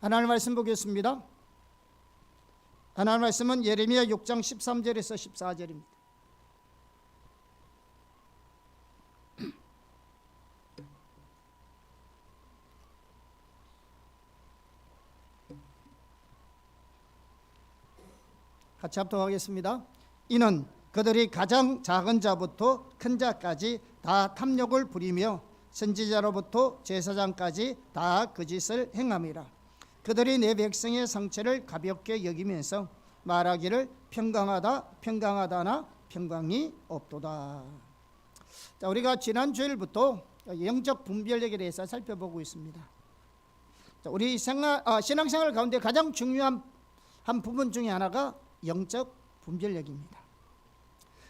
하나님 말씀 보겠습니다. 하나님 말씀은 예레미야 6장 13절에서 14절입니다. 같이 합독하겠습니다. 이는 그들이 가장 작은 자부터 큰 자까지 다 탐욕을 부리며 선지자로부터 제사장까지 다 그 짓을 행함이라. 그들이 내 백성의 상처를 가볍게 여기면서 말하기를 평강하다 평강하다나 평강이 없도다. 자, 우리가 지난 주일부터 영적 분별력에 대해서 살펴보고 있습니다. 자, 우리 신앙생활 가운데 가장 중요한 한 부분 중에 하나가 영적 분별력입니다.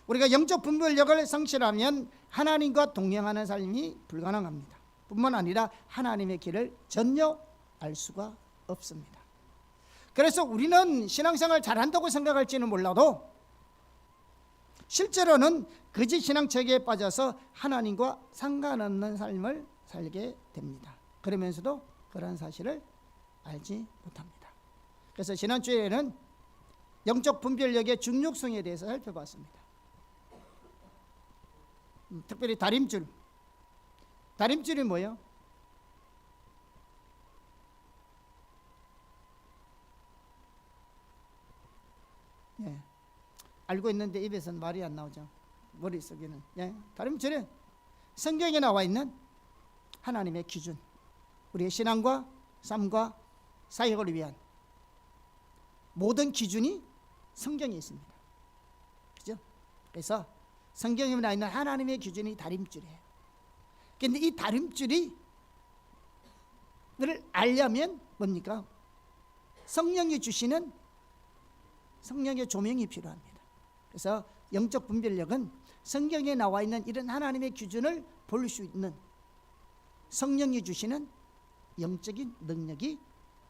우리가 영적 분별력을 성실하면 하나님과 동행하는 삶이 불가능합니다. 뿐만 아니라 하나님의 길을 전혀 알 수가 없습니다. 그래서 우리는 신앙생활 잘한다고 생각할지는 몰라도 실제로는 거짓 신앙체계에 빠져서 하나님과 상관없는 삶을 살게 됩니다. 그러면서도 그런 사실을 알지 못합니다. 그래서 지난주에는 영적 분별력의 중요성에 대해서 살펴봤습니다. 특별히 다림줄. 다림줄이 뭐예요? 예, 알고 있는데 입에서는 말이 안 나오죠. 머릿속에는. 예, 다림줄은 성경에 나와 있는 하나님의 기준, 우리의 신앙과 삶과 사역을 위한 모든 기준이 성경에 있습니다. 그죠? 그래서 성경에 나와 있는 하나님의 기준이 다림줄이에요. 그런데 이 다림줄이 를 알려면 뭡니까? 성령이 주시는 성령의 조명이 필요합니다. 그래서 영적 분별력은 성경에 나와 있는 이런 하나님의 기준을 볼 수 있는 성령이 주시는 영적인 능력이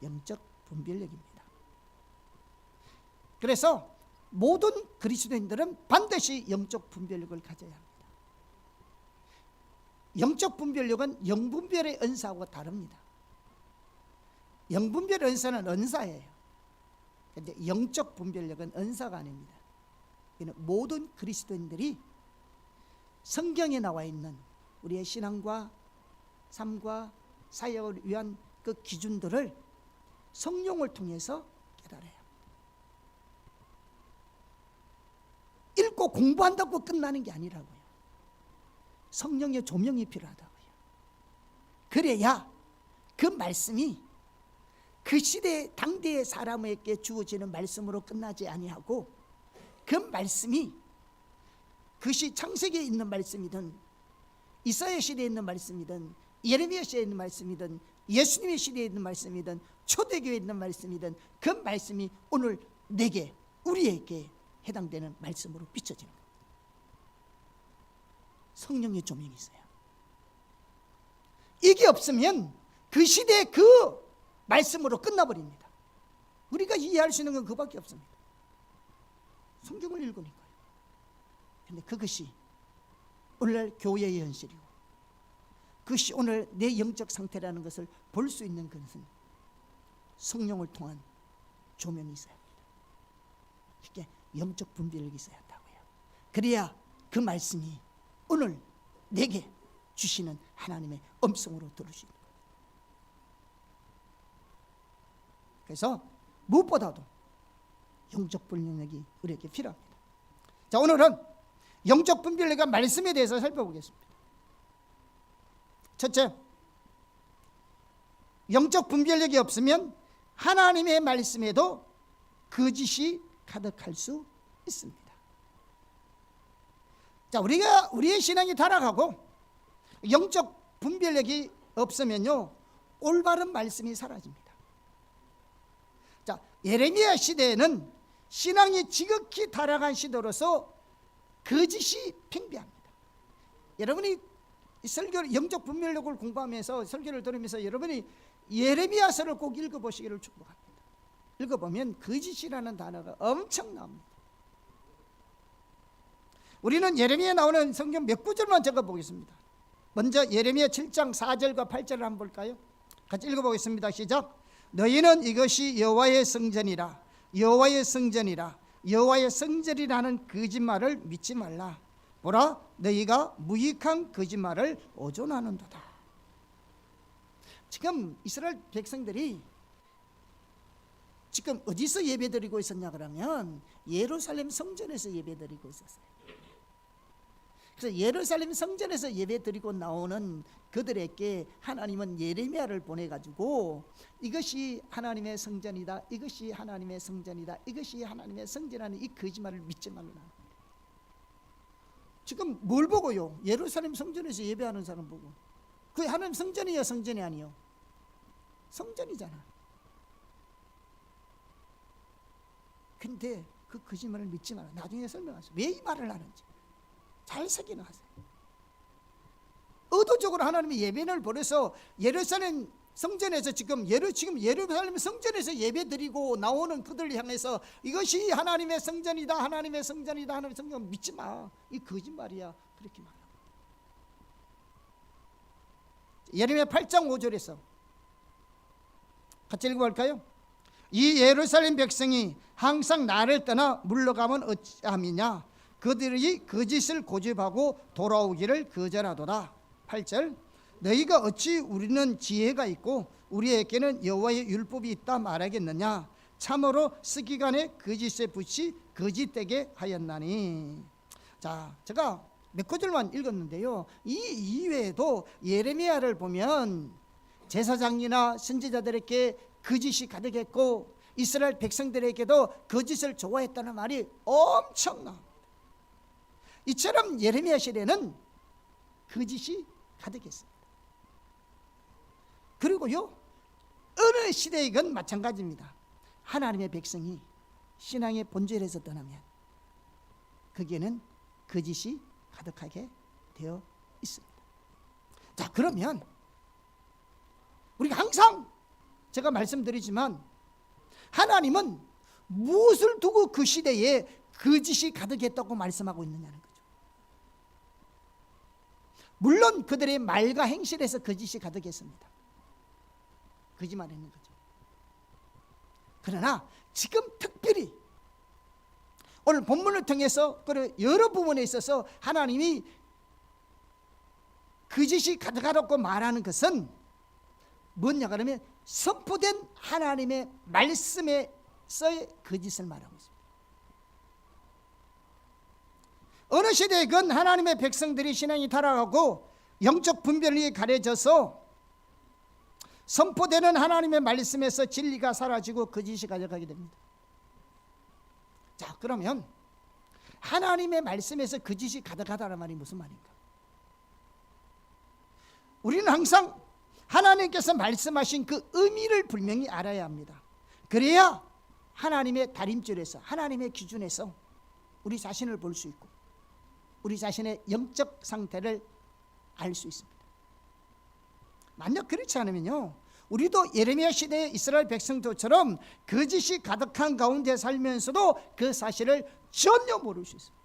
영적 분별력입니다. 그래서 모든 그리스도인들은 반드시 영적 분별력을 가져야 합니다. 영적 분별력은 영분별의 은사하고 다릅니다. 영분별의 은사는 은사예요. 그런데 영적 분별력은 은사가 아닙니다. 이는 모든 그리스도인들이 성경에 나와 있는 우리의 신앙과 삶과 사역을 위한 그 기준들을 성령을 통해서 깨달아야 합니다. 읽고 공부한다고 끝나는 게 아니라고요. 성령의 조명이 필요하다고요. 그래야 그 말씀이 그 시대 당대의 사람에게 주어지는 말씀으로 끝나지 아니하고 그 말씀이 그것이 창세기에 있는 말씀이든 이사야 시대에 있는 말씀이든 예레미야 시대에 있는 말씀이든 예수님의 시대에 있는 말씀이든 초대교회에 있는 말씀이든 그 말씀이 오늘 내게 우리에게 해당되는 말씀으로 비춰지는 겁니다. 성령의 조명이 있어요. 이게 없으면 그 시대의 그 말씀으로 끝나버립니다. 우리가 이해할 수 있는 건 그밖에 없습니다. 성경을 읽으니까요. 그런데 그것이 오늘날 교회의 현실이고 그것이 오늘 내 영적 상태라는 것을 볼 수 있는 것은 성령을 통한 조명이 있어야 합니다. 이게 영적 분별력이 있어야 한다고요. 그래야 그 말씀이 오늘 내게 주시는 하나님의 음성으로 들을 수 있는 거예요. 그래서 무엇보다도 영적 분별력이 우리에게 필요합니다. 자, 오늘은 영적 분별력과 말씀에 대해서 살펴보겠습니다. 첫째, 영적 분별력이 없으면 하나님의 말씀에도 거짓이 가득할 수 있습니다. 자, 우리의 신앙이 타락하고 영적 분별력이 없으면요, 올바른 말씀이 사라집니다. 자, 예레미야 시대에는 신앙이 지극히 타락한 시대로서 거짓이 팽배합니다. 여러분이 설교를 영적 분별력을 공부하면서 설교를 들으면서 여러분이 예레미야서를 꼭 읽어보시기를 축복합니다. 읽어보면 거짓이라는 단어가 엄청 나옵니다. 우리는 예레미야에 나오는 성경 몇 구절만 적어보겠습니다. 먼저 예레미야 7장 4절과 8절을 한번 볼까요? 같이 읽어보겠습니다. 시작. 너희는 이것이 여호와의 성전이라 여호와의 성전이라 여호와의 성전이라는 거짓말을 믿지 말라. 보라, 너희가 무익한 거짓말을 오존하는도다. 지금 이스라엘 백성들이 지금 어디서 예배드리고 있었냐 그러면 예루살렘 성전에서 예배드리고 있었어요. 그래서 예루살렘 성전에서 예배드리고 나오는 그들에게 하나님은 예레미야를 보내가지고 이것이 하나님의 성전이다, 이것이 하나님의 성전이다, 이것이 하나님의 성전이라는 이 거짓말을 믿지 말라. 지금 뭘 보고요? 예루살렘 성전에서 예배하는 사람 보고. 그게 하나님 성전이에요, 성전이 아니요? 성전이잖아. 근데 그 거짓말을 믿지 마라. 나중에 설명하세요. 왜 이 말을 하는지 잘 새기는 하세요. 의도적으로 하나님이 예배를 보내서 예루살렘 성전에서 지금 예루살렘 성전에서 예배 드리고 나오는 그들을 향해서 이것이 하나님의 성전이다, 하나님의 성전이다, 하나님의 성전 믿지 마. 이 거짓말이야. 그렇게 말하고. 예레미야 8장 5절에서 같이 읽어볼까요? 이 예루살렘 백성이 항상 나를 떠나 물러가면 어찌함이냐? 그들이 거짓을 고집하고 돌아오기를 거절하도다. 8절, 너희가 어찌 우리는 지혜가 있고 우리에게는 여호와의 율법이 있다 말하겠느냐? 참으로 서기관의 거짓의 붓이 거짓되게 하였나니. 자, 제가 몇 구절만 읽었는데요, 이 이외에도 예레미야를 보면 제사장이나 선지자들에게 거짓이 가득했고 이스라엘 백성들에게도 거짓을 좋아했다는 말이 엄청나. 이처럼 예레미야 시대는 거짓이 가득했습니다. 그리고요, 어느 시대이건 마찬가지입니다. 하나님의 백성이 신앙의 본질에서 떠나면 거기에는 거짓이 가득하게 되어 있습니다. 자, 그러면 우리가 항상 제가 말씀드리지만 하나님은 무엇을 두고 그 시대에 거짓이 가득했다고 말씀하고 있느냐는 거죠. 물론 그들의 말과 행실에서 거짓이 가득했습니다. 거짓말했는 거죠. 그러나 지금 특별히 오늘 본문을 통해서 여러 부분에 있어서 하나님이 거짓이 가득하다고 말하는 것은 뭐냐 그러면 선포된 하나님의 말씀에서의 거짓을 말하고 있습니다. 어느 시대건 하나님의 백성들이 신앙이 타락하고 영적 분별이 가려져서 선포되는 하나님의 말씀에서 진리가 사라지고 거짓이 가져가게 됩니다. 자, 그러면 하나님의 말씀에서 거짓이 가득하다는 말이 무슨 말인가? 우리는 항상 하나님께서 말씀하신 그 의미를 분명히 알아야 합니다. 그래야 하나님의 다림줄에서, 하나님의 기준에서 우리 자신을 볼 수 있고 우리 자신의 영적 상태를 알 수 있습니다. 만약 그렇지 않으면요, 우리도 예레미야 시대의 이스라엘 백성들처럼 거짓이 가득한 가운데 살면서도 그 사실을 전혀 모를 수 있습니다.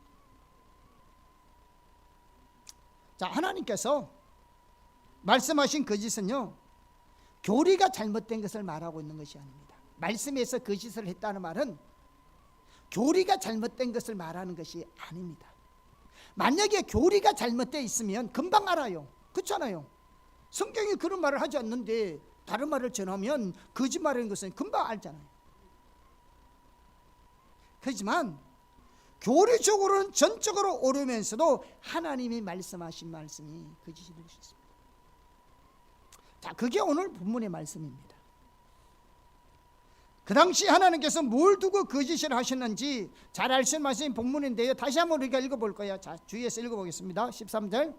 자, 하나님께서 말씀하신 거짓은요, 교리가 잘못된 것을 말하고 있는 것이 아닙니다. 말씀에서 거짓을 했다는 말은 교리가 잘못된 것을 말하는 것이 아닙니다. 만약에 교리가 잘못되어 있으면 금방 알아요. 그렇잖아요. 성경이 그런 말을 하지 않는데 다른 말을 전하면 거짓말인 것은 금방 알잖아요. 그렇지만 교리적으로는 전적으로 옳으면서도 하나님이 말씀하신 말씀이 거짓이 될 수 있습니다. 자, 그게 오늘 본문의 말씀입니다. 그 당시 하나님께서 뭘 두고 거짓을 하셨는지 잘 알 수 있는 말씀이 본문인데요, 다시 한번 우리가 읽어볼 거예요. 자, 주위에서 읽어보겠습니다. 13절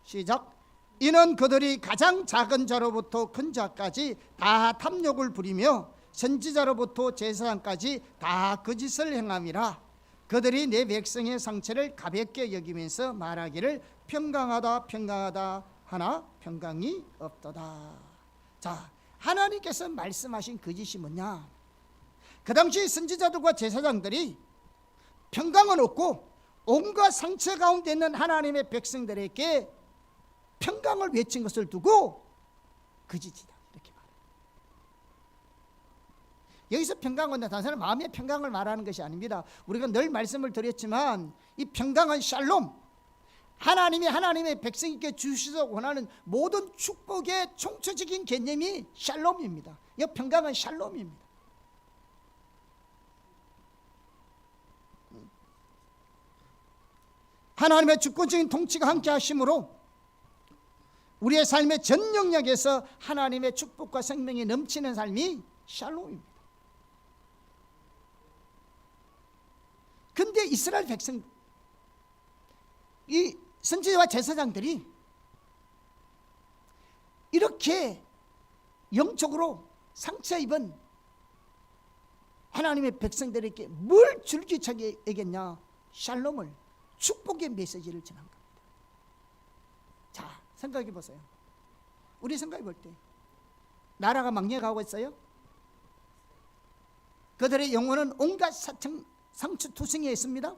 시작. 이는 그들이 가장 작은 자로부터 큰 자까지 다 탐욕을 부리며 선지자로부터 제사장까지 다 거짓을 행함이라. 그들이 내 백성의 상처를 가볍게 여기면서 말하기를 평강하다 평강하다 하나 평강이 없도다. 자, 하나님께서 말씀하신 거짓이 뭐냐? 그 당시 선지자들과 제사장들이 평강은 없고 온갖 상처 가운데 있는 하나님의 백성들에게 평강을 외친 것을 두고 거짓이다, 이렇게 말해요. 여기서 평강은 단순한 마음의 평강을 말하는 것이 아닙니다. 우리가 늘 말씀을 드렸지만 이 평강은 샬롬, 하나님의 백성에게 주시서 원하는 모든 축복의 총체적인 개념이 샬롬입니다. 이 평강은 샬롬입니다. 하나님의 주권적인 통치가 함께 하심으로 우리의 삶의 전 영역에서 하나님의 축복과 생명이 넘치는 삶이 샬롬입니다. 근데 이스라엘 백성, 이 선지자와 제사장들이 이렇게 영적으로 상처 입은 하나님의 백성들에게 뭘 줄기차게 얘기했냐? 샬롬을, 축복의 메시지를 전한 겁니다. 자, 생각해 보세요. 우리 생각해 볼 때 나라가 망해가고 있어요. 그들의 영혼은 온갖 상처투성이에 있습니다.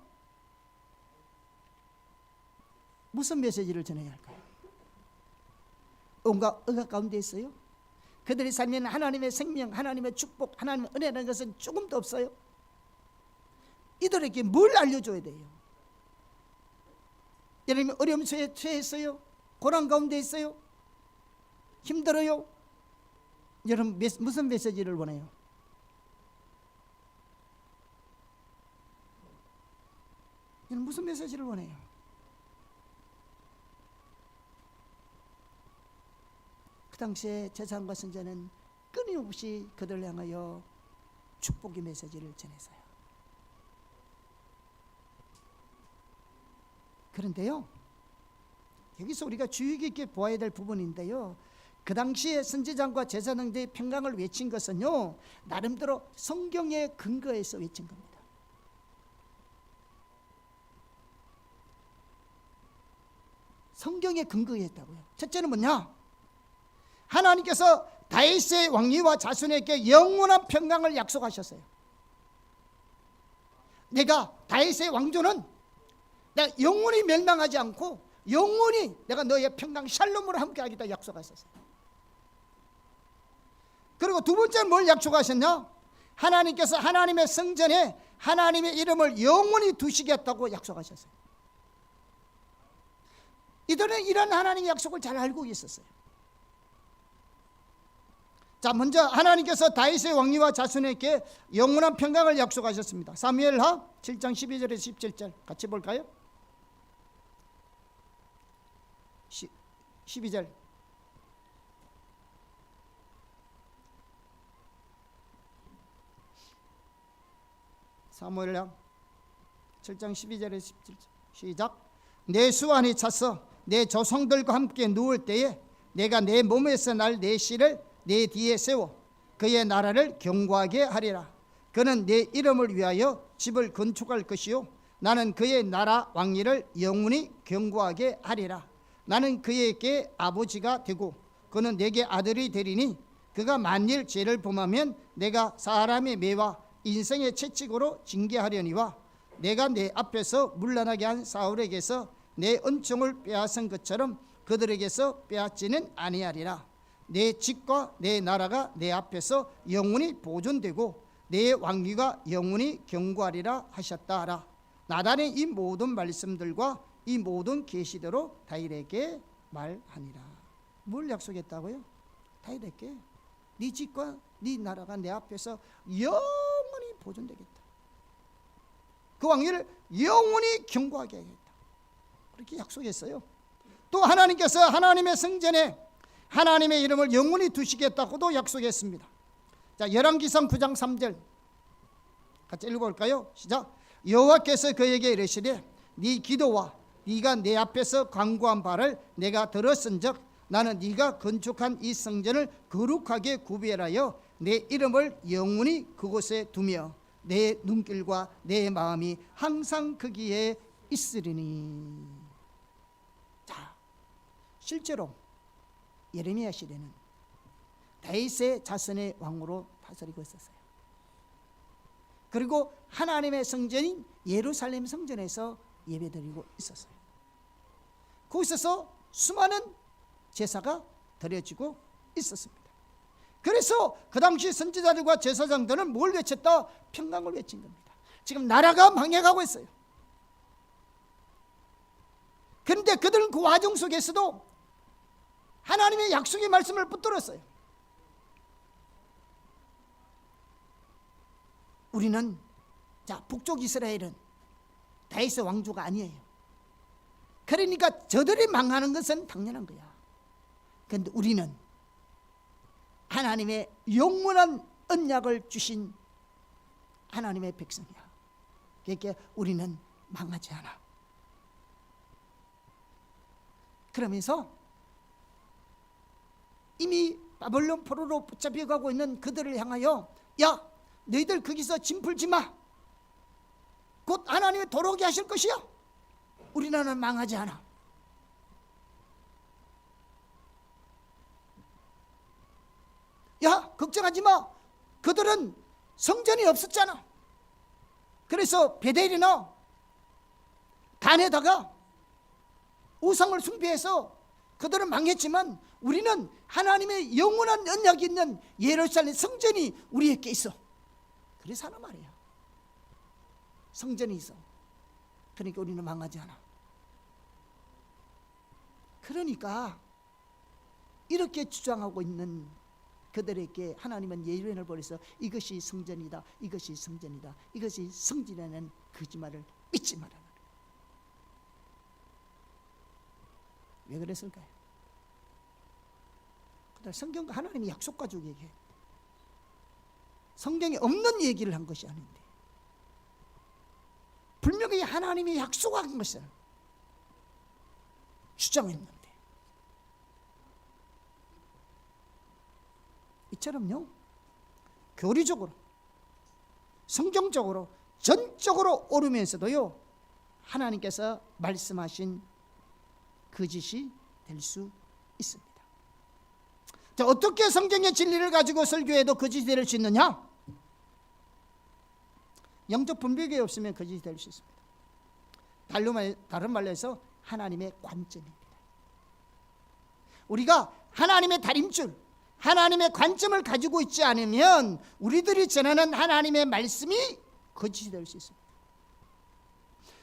무슨 메시지를 전해야 할까요? 온갖 억압 가운데 있어요. 그들의 삶에는 하나님의 생명, 하나님의 축복, 하나님의 은혜라는 것은 조금도 없어요. 이들에게 뭘 알려줘야 돼요? 여러분 어려움 속에 처했어요? 고난 가운데 있어요? 힘들어요? 여러분 무슨 메시지를 원해요? 여러분 무슨 메시지를 원해요? 그 당시에 제사장과 선지자는 끊임없이 그들을 향하여 축복의 메시지를 전했어요. 그런데요, 여기서 우리가 주의 깊게 보아야 될 부분인데요, 그 당시에 선지자과 제사장들의 평강을 외친 것은요, 나름대로 성경의 근거에서 외친 겁니다. 성경의 근거에 했다고요. 첫째는 뭐냐? 하나님께서 다윗의 왕위와 자손에게 영원한 평강을 약속하셨어요. 내가 다윗의 왕조는 내가 영원히 멸망하지 않고 영원히 내가 너의 평강 샬롬으로 함께 하겠다 약속하셨어요. 그리고 두 번째는 뭘 약속하셨냐? 하나님께서 하나님의 성전에 하나님의 이름을 영원히 두시겠다고 약속하셨어요. 이들은 이런 하나님의 약속을 잘 알고 있었어요. 자, 먼저 하나님께서 다윗의 왕위와 자손에게 영원한 평강을 약속하셨습니다. 사무엘하 7장 12절에서 17절 같이 볼까요? 12절. 사무엘하 7장 12절에서 17절 시작. 내 수완이 찼어 내 조상들과 함께 누울 때에 내가 내 몸에서 날 내 씨를 내 뒤에 세워 그의 나라를 견고하게 하리라. 그는 내 이름을 위하여 집을 건축할 것이요 나는 그의 나라 왕위를 영원히 견고하게 하리라. 나는 그에게 아버지가 되고 그는 내게 아들이 되리니 그가 만일 죄를 범하면 내가 사람의 매와 인생의 채찍으로 징계하려니와 내가 내 앞에서 물러나게 한 사울에게서 내 은총을 빼앗은 것처럼 그들에게서 빼앗지는 아니하리라. 내 집과 내 나라가 내 앞에서 영원히 보존되고 내 왕위가 영원히 견고하리라 하셨다 하라. 나단의 이 모든 말씀들과 이 모든 계시대로 다윗에게 말하니라. 뭘 약속했다고요? 다윗에게 네 집과 네 나라가 내 앞에서 영원히 보존되겠다. 그 왕위를 영원히 견고하게 하겠다. 그렇게 약속했어요. 또 하나님께서 하나님의 성전에 하나님의 이름을 영원히 두시겠다고도 약속했습니다. 자, 열왕기상 9장 3절 같이 읽어볼까요? 시작. 여호와께서 그에게 이르시되 네 기도와 네가 내 앞에서 간구한 바를 내가 들었은즉 나는 네가 건축한 이 성전을 거룩하게 구별하여 내 이름을 영원히 그곳에 두며 내 눈길과 내 마음이 항상 거기에 있으리니. 자, 실제로 예레미야 시대는 다윗의 자손의 왕으로 다스리고 있었어요. 그리고 하나님의 성전인 예루살렘 성전에서 예배드리고 있었어요. 거기서 수많은 제사가 드려지고 있었습니다. 그래서 그 당시 선지자들과 제사장들은 뭘 외쳤다? 평강을 외친 겁니다. 지금 나라가 망해가고 있어요. 그런데 그들은 그 와중 속에서도 하나님의 약속의 말씀을 붙들었어요. 우리는 북쪽 이스라엘은 다윗의 왕조가 아니에요. 그러니까 저들이 망하는 것은 당연한 거야. 그런데 우리는 하나님의 영원한 언약을 주신 하나님의 백성이야. 그러니까 우리는 망하지 않아. 그러면서 이미 바벨론 포로로 붙잡혀가고 있는 그들을 향하여, 야, 너희들 거기서 짐 풀지 마. 곧 하나님이 돌아오게 하실 것이야. 우리나라는 망하지 않아. 야, 걱정하지 마. 그들은 성전이 없었잖아. 그래서 베델이나 단에다가 우상을 숭배해서 그들은 망했지만 우리는 하나님의 영원한 언약이 있는 예루살렘 성전이 우리에게 있어. 그래서 하는 말이야. 성전이 있어. 그러니까 우리는 망하지 않아. 그러니까 이렇게 주장하고 있는 그들에게 하나님은 예언을 보내서 이것이 성전이다, 이것이 성전이다, 이것이 성전이라는 거짓말을 믿지 말아라. 왜 그랬을까요? 성경과 하나님이 약속 가지고 얘기해. 성경에 없는 얘기를 한 것이 아닌데 분명히 하나님이 약속한 것을 주장했는데, 이처럼요 교리적으로 성경적으로 전적으로 옳으면서도요 하나님께서 말씀하신 거짓이 될 수 있습니다. 자, 어떻게 성경의 진리를 가지고 설교해도 거짓이 될 수 있느냐? 영적 분별이 없으면 거짓이 될 수 있습니다. 다른 말로 해서 하나님의 관점입니다. 우리가 하나님의 다림줄, 하나님의 관점을 가지고 있지 않으면 우리들이 전하는 하나님의 말씀이 거짓이 될 수 있습니다.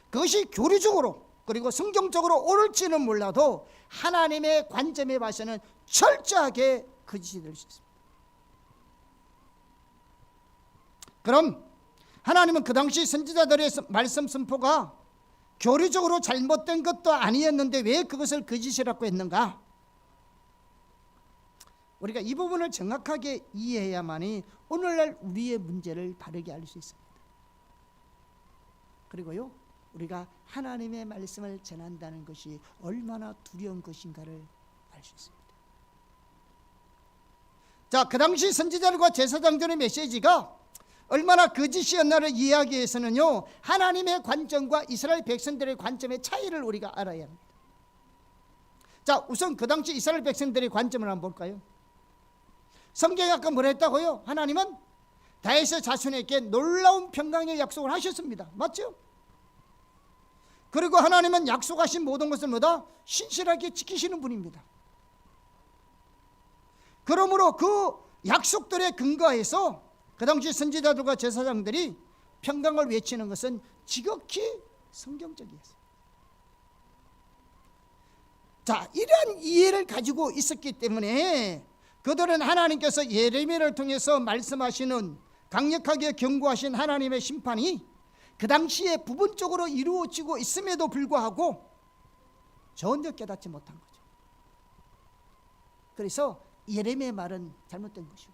그것이 교리적으로 그리고 성경적으로 옳을지는 몰라도 하나님의 관점에 봐서는 철저하게 거짓이 될 수 있습니다. 그럼 하나님은 그 당시 선지자들의 말씀 선포가 교리적으로 잘못된 것도 아니었는데 왜 그것을 거짓이라고 했는가? 우리가 이 부분을 정확하게 이해해야만이 오늘날 우리의 문제를 바르게 알 수 있습니다. 그리고요 우리가 하나님의 말씀을 전한다는 것이 얼마나 두려운 것인가를 알 수 있습니다. 자, 그 당시 선지자들과 제사장들의 메시지가 얼마나 거짓이었나를 이해하기 위해서는요 하나님의 관점과 이스라엘 백성들의 관점의 차이를 우리가 알아야 합니다. 자, 우선 그 당시 이스라엘 백성들의 관점을 한번 볼까요? 성경에 아까 뭐라 했다고요? 하나님은 다윗의 자손에게 놀라운 평강의 약속을 하셨습니다. 맞죠? 그리고 하나님은 약속하신 모든 것을 뭐다? 신실하게 지키시는 분입니다. 그러므로 그 약속들에 근거해서 그 당시 선지자들과 제사장들이 평강을 외치는 것은 지극히 성경적이었어요. 자, 이러한 이해를 가지고 있었기 때문에 그들은 하나님께서 예레미야를 통해서 말씀하시는 강력하게 경고하신 하나님의 심판이 그 당시에 부분적으로 이루어지고 있음에도 불구하고 전혀 깨닫지 못한 거죠. 그래서 예레미야의 말은 잘못된 것이고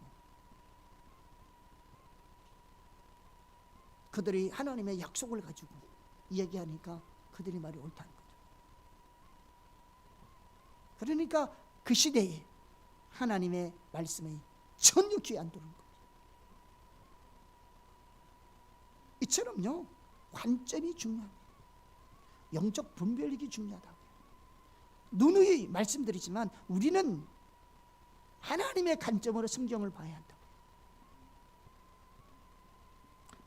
그들이 하나님의 약속을 가지고 이야기하니까 그들이 말이 옳다는 거죠. 그러니까 그 시대에 하나님의 말씀이 전혀 귀에 안 들어오는 거예요. 이처럼요 관점이 중요합니다. 영적 분별력이 중요하다고요. 누누이 말씀드리지만 우리는 하나님의 관점으로 성경을 봐야 한다고요.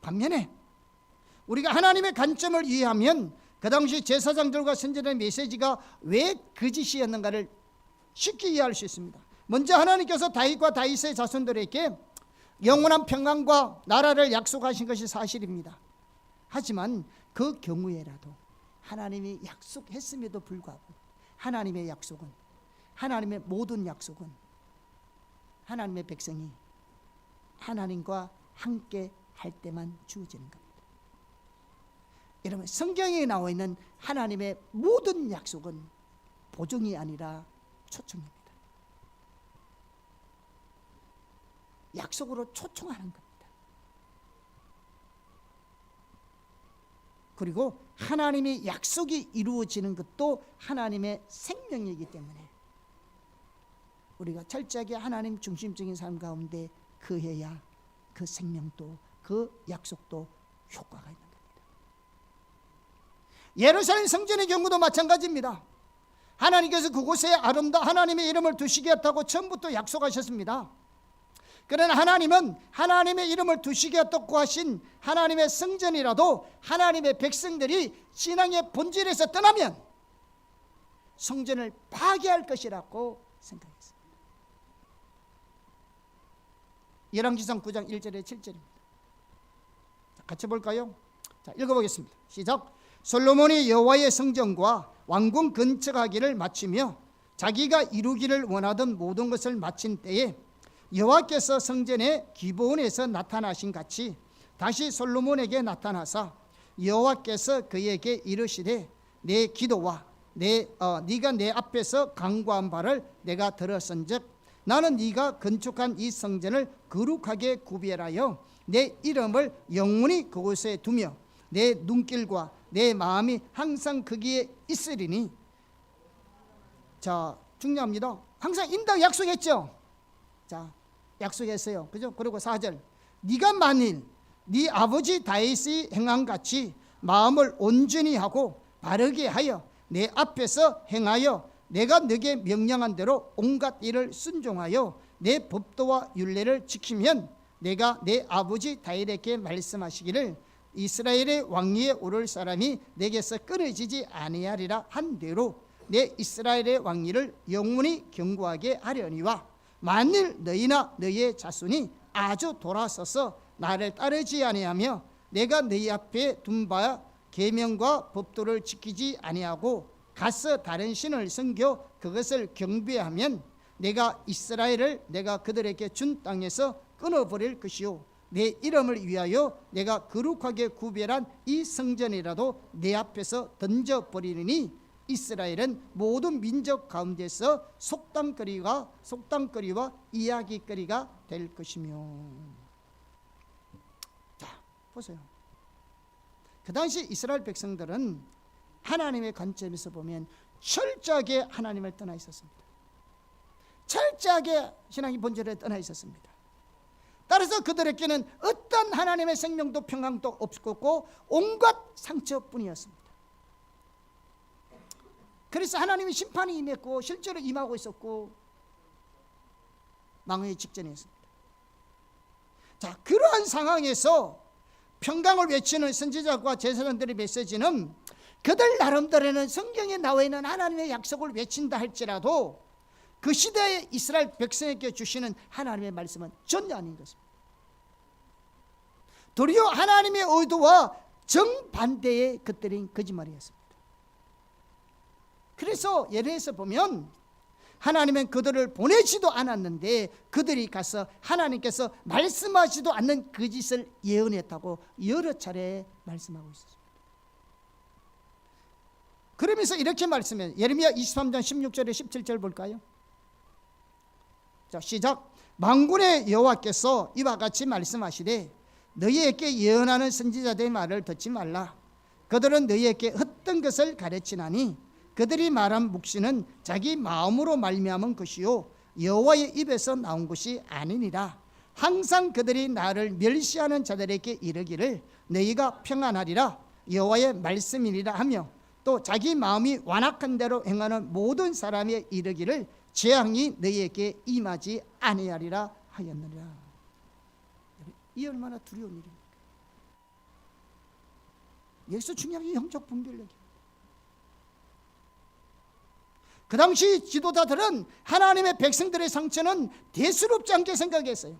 반면에 우리가 하나님의 관점을 이해하면 그 당시 제사장들과 선지자의 메시지가 왜 거짓이었는가를 쉽게 이해할 수 있습니다. 먼저 하나님께서 다윗과 다윗의 자손들에게 영원한 평강과 나라를 약속하신 것이 사실입니다. 하지만 그 경우에라도 하나님이 약속했음에도 불구하고 하나님의 약속은, 하나님의 모든 약속은 하나님의 백성이 하나님과 함께 할 때만 주어지는 겁니다. 여러분, 성경에 나와 있는 하나님의 모든 약속은 보증이 아니라 초청입니다. 약속으로 초청하는 겁니다. 그리고 하나님의 약속이 이루어지는 것도 하나님의 생명이기 때문에 우리가 철저하게 하나님 중심적인 삶 가운데 그해야 그 생명도 그 약속도 효과가 있는 겁니다. 예루살렘 성전의 경우도 마찬가지입니다. 하나님께서 그곳에 하나님의 이름을 두시겠다고 처음부터 약속하셨습니다. 그러나 하나님은 하나님의 이름을 두시겠다고 하신 하나님의 성전이라도 하나님의 백성들이 신앙의 본질에서 떠나면 성전을 파괴할 것이라고 생각했습니다. 열왕기상 9장 1절에 7절입니다. 같이 볼까요? 자, 읽어보겠습니다. 시작. 솔로몬이 여호와의 성전과 왕궁 건축하기를 마치며 자기가 이루기를 원하던 모든 것을 마친 때에 여호와께서 성전의 기브온에서 나타나신 같이 다시 솔로몬에게 나타나사 여호와께서 그에게 이르시되 내 기도와 네가 내 앞에서 간구한 바를 내가 들었은즉 나는 네가 건축한 이 성전을 거룩하게 구별하여 내 이름을 영원히 그곳에 두며 내 눈길과 내 마음이 항상 거기에 있으리니. 자, 중요합니다. 항상 인다 약속했죠. 자, 약속했어요. 그죠? 그리고 4절. 네가 만일 네 아버지 다윗이 행한 같이 마음을 온전히 하고 바르게 하여 내 앞에서 행하여 내가 네게 명령한 대로 온갖 일을 순종하여 내 법도와 율례를 지키면 내가 내 아버지 다윗에게 말씀하시기를 이스라엘의 왕위에 오를 사람이 내게서 끊어지지 아니하리라 한 대로 내 이스라엘의 왕위를 영원히 견고하게 하려니와 만일 너희나 너희의 자손이 아주 돌아서서 나를 따르지 아니하며 내가 너희 앞에 둔 바 계명과 법도를 지키지 아니하고 가서 다른 신을 섬겨 그것을 경배하면 내가 이스라엘을 내가 그들에게 준 땅에서 끊어버릴 것이요 내 이름을 위하여 내가 거룩하게 구별한 이 성전이라도 내 앞에서 던져버리니 이스라엘은 모든 민족 가운데서 속담거리와 이야기거리가 될 것이며. 자, 보세요. 그 당시 이스라엘 백성들은 하나님의 관점에서 보면 철저하게 하나님을 떠나 있었습니다. 철저하게 신앙의 본질에 떠나 있었습니다. 따라서 그들에게는 어떤 하나님의 생명도 평강도 없었고 온갖 상처뿐이었습니다. 그래서 하나님의 심판이 임했고 실제로 임하고 있었고 망하기 직전이었습니다. 자, 그러한 상황에서 평강을 외치는 선지자과 제사장들의 메시지는 그들 나름대로는 성경에 나와 있는 하나님의 약속을 외친다 할지라도 그 시대의 이스라엘 백성에게 주시는 하나님의 말씀은 전혀 아닌 것입니다. 도리어 하나님의 의도와 정반대의 것들인 거짓말이었습니다. 그래서 예를 들어서 보면 하나님은 그들을 보내지도 않았는데 그들이 가서 하나님께서 말씀하지도 않는 그 짓을 예언했다고 여러 차례 말씀하고 있었습니다. 그러면서 이렇게 말씀해요. 예레미야 23장 16절에 17절 볼까요? 자, 시작. 만군의 여호와께서 이와 같이 말씀하시되 너희에게 예언하는 선지자들의 말을 듣지 말라. 그들은 너희에게 헛된 것을 가르치나니 그들이 말한 묵시는 자기 마음으로 말미암은 것이요 여호와의 입에서 나온 것이 아니니라. 항상 그들이 나를 멸시하는 자들에게 이르기를 너희가 평안하리라 여호와의 말씀이니라 하며 또 자기 마음이 완악한 대로 행하는 모든 사람의 이르기를 재앙이 너희에게 임하지 아니하리라 하였느니라. 이 얼마나 두려운 일입니까? 여기서 중요한 게 영적 분별력이에요. 그 당시 지도자들은 하나님의 백성들의 상처는 대수롭지 않게 생각했어요.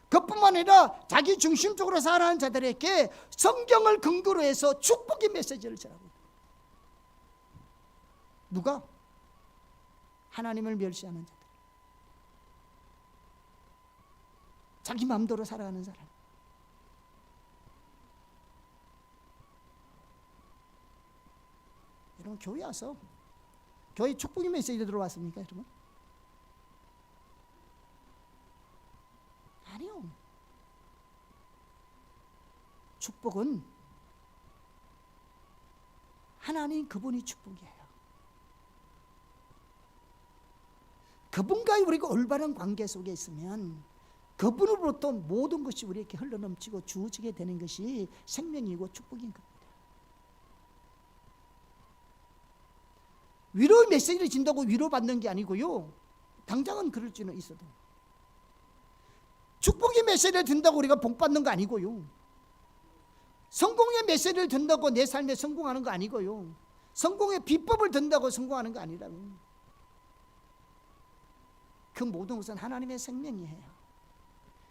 그뿐만 아니라 자기 중심적으로 살아가는 자들에게 성경을 근거로 해서 축복의 메시지를 전하고 있다. 누가? 하나님을 멸시하는 자들, 자기 마음대로 살아가는 사람. 여러분, 교회 와서 교회 축복의 메시지 들어왔습니까, 여러분? 아니요. 축복은 하나님 그분이 축복이에요. 그분과의 우리가 올바른 관계 속에 있으면 그분으로부터 모든 것이 우리에게 흘러넘치고 주어지게 되는 것이 생명이고 축복인 겁니다. 위로의 메시지를 준다고 위로받는 게 아니고요, 당장은 그럴 수는 있어도 축복의 메시지를 듣는다고 우리가 복받는 거 아니고요, 성공의 메시지를 듣는다고 내 삶에 성공하는 거 아니고요, 성공의 비법을 듣는다고 성공하는 거 아니라고요. 그 모든 것은 하나님의 생명이에요.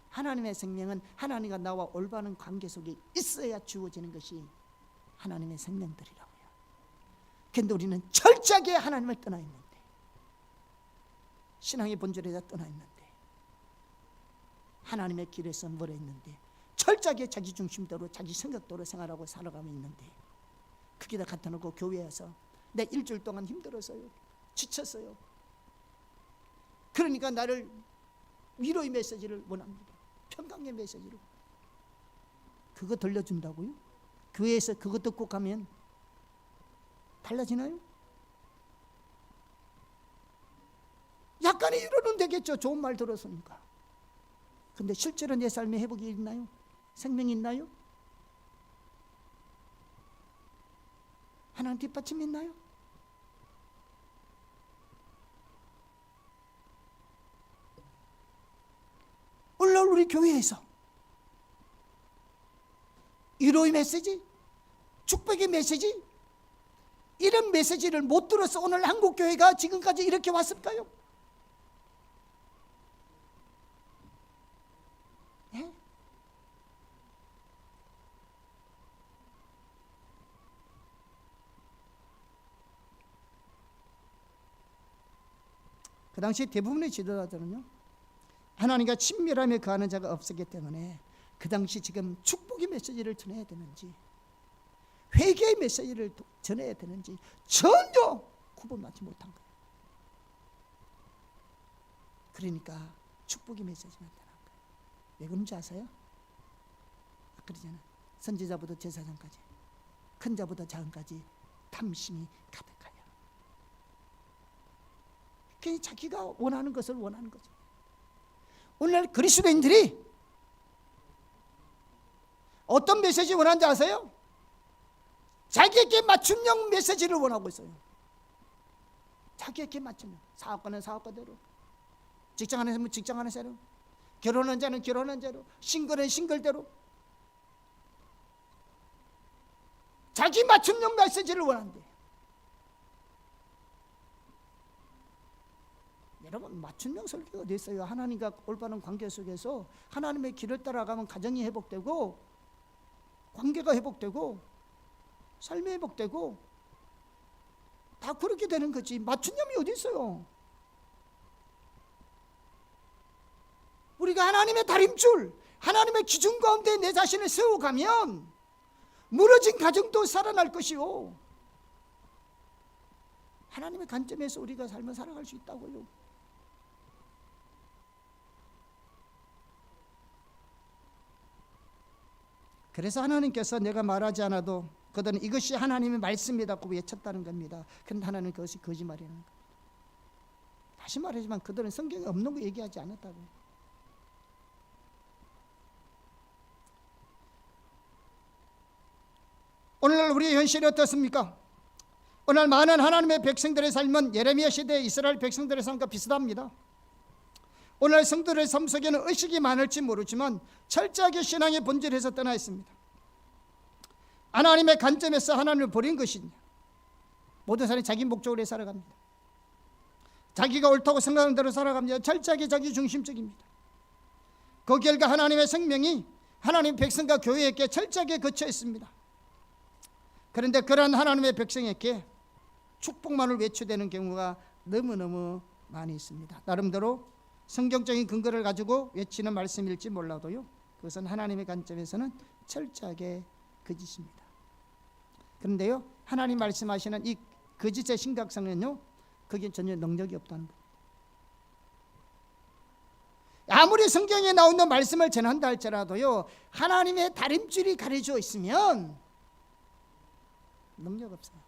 하나님의 생명은 하나님과 나와 올바른 관계 속에 있어야 주어지는 것이 하나님의 생명들이라고요. 그런데 우리는 철저하게 하나님을 떠나 있는데, 신앙의 본질에서 떠나 있는데, 하나님의 길에서 멀어 있는데, 철저하게 자기 중심대로 자기 생각대로 생활하고 살아가고 있는데, 그게다 갖다 놓고 교회에서 내 일주일 동안 힘들었어요, 지쳤어요, 그러니까 나를 위로의 메시지를 원합니다, 평강의 메시지를, 그거 들려준다고요? 교회에서 그거 듣고 가면 달라지나요? 약간의 위로는 되겠죠, 좋은 말 들었으니까. 근데 실제로 내 삶에 회복이 있나요? 생명이 있나요? 하나님 뒷받침이 있나요? 오늘날 우리 교회에서 위로의 메시지, 축복의 메시지, 이런 메시지를 못 들어서 오늘 한국교회가 지금까지 이렇게 왔을까요? 네? 그 당시 대부분의 지도자들은요, 하나님과 친밀함에 거하는 자가 없었기 때문에 그 당시 지금 축복의 메시지를 전해야 되는지 회개의 메시지를 전해야 되는지 전혀 구분하지 못한 거예요. 그러니까 축복의 메시지만 전한 거예요. 왜 그런지 아세요? 그러잖아요. 선지자부터 제사장까지, 큰 자부터 작은까지 탐심이 가득하여. 그냥 자기가 원하는 것을 원하는 거죠. 오늘날 그리스도인들이 어떤 메시지 원하는지 아세요? 자기에게 맞춤형 메시지를 원하고 있어요. 자기에게 맞춤형. 사업가는 사업가대로, 직장하는 직장하는 대로, 결혼한 자는 결혼한 대로, 싱글은 싱글대로 자기 맞춤형 메시지를 원한대. 여러분, 맞춤형 설교가 어디 있어요? 하나님과 올바른 관계 속에서 하나님의 길을 따라가면 가정이 회복되고, 관계가 회복되고, 삶이 회복되고, 다 그렇게 되는 거지. 맞춤형이 어디 있어요? 우리가 하나님의 다림줄, 하나님의 기준 가운데 내 자신을 세워가면 무너진 가정도 살아날 것이요, 하나님의 관점에서 우리가 삶을 살아갈 수 있다고요. 그래서 하나님께서 내가 말하지 않아도 그들은 이것이 하나님의 말씀이라고 외쳤다는 겁니다. 그런데 하나님은 그것이 거짓말이라는 겁니다. 다시 말하지만 그들은 성경에 없는 거 얘기하지 않았다고요. 오늘날 우리의 현실이 어떻습니까? 오늘 많은 하나님의 백성들의 삶은 예레미야 시대의 이스라엘 백성들의 삶과 비슷합니다. 오늘 성도들의 삶 속에는 의식이 많을지 모르지만 철저하게 신앙의 본질에서 떠나 있습니다. 하나님의 관점에서 하나님을 버린 것이냐, 모든 사람이 자기 목적으로 살아갑니다. 자기가 옳다고 생각하는 대로 살아갑니다. 철저하게 자기 중심적입니다. 그 결과 하나님의 생명이 하나님 백성과 교회에게 철저하게 거쳐 있습니다. 그런데 그러한 하나님의 백성에게 축복만을 외쳐대는 경우가 너무너무 많이 있습니다. 나름대로 성경적인 근거를 가지고 외치는 말씀일지 몰라도요, 그것은 하나님의 관점에서는 철저하게 거짓입니다. 그런데요, 하나님 말씀하시는 이 거짓의 심각성은요, 그게 전혀 능력이 없다는 겁니다. 아무리 성경에 나오는 말씀을 전한다 할지라도요, 하나님의 다림줄이 가려져 있으면 능력 없어요.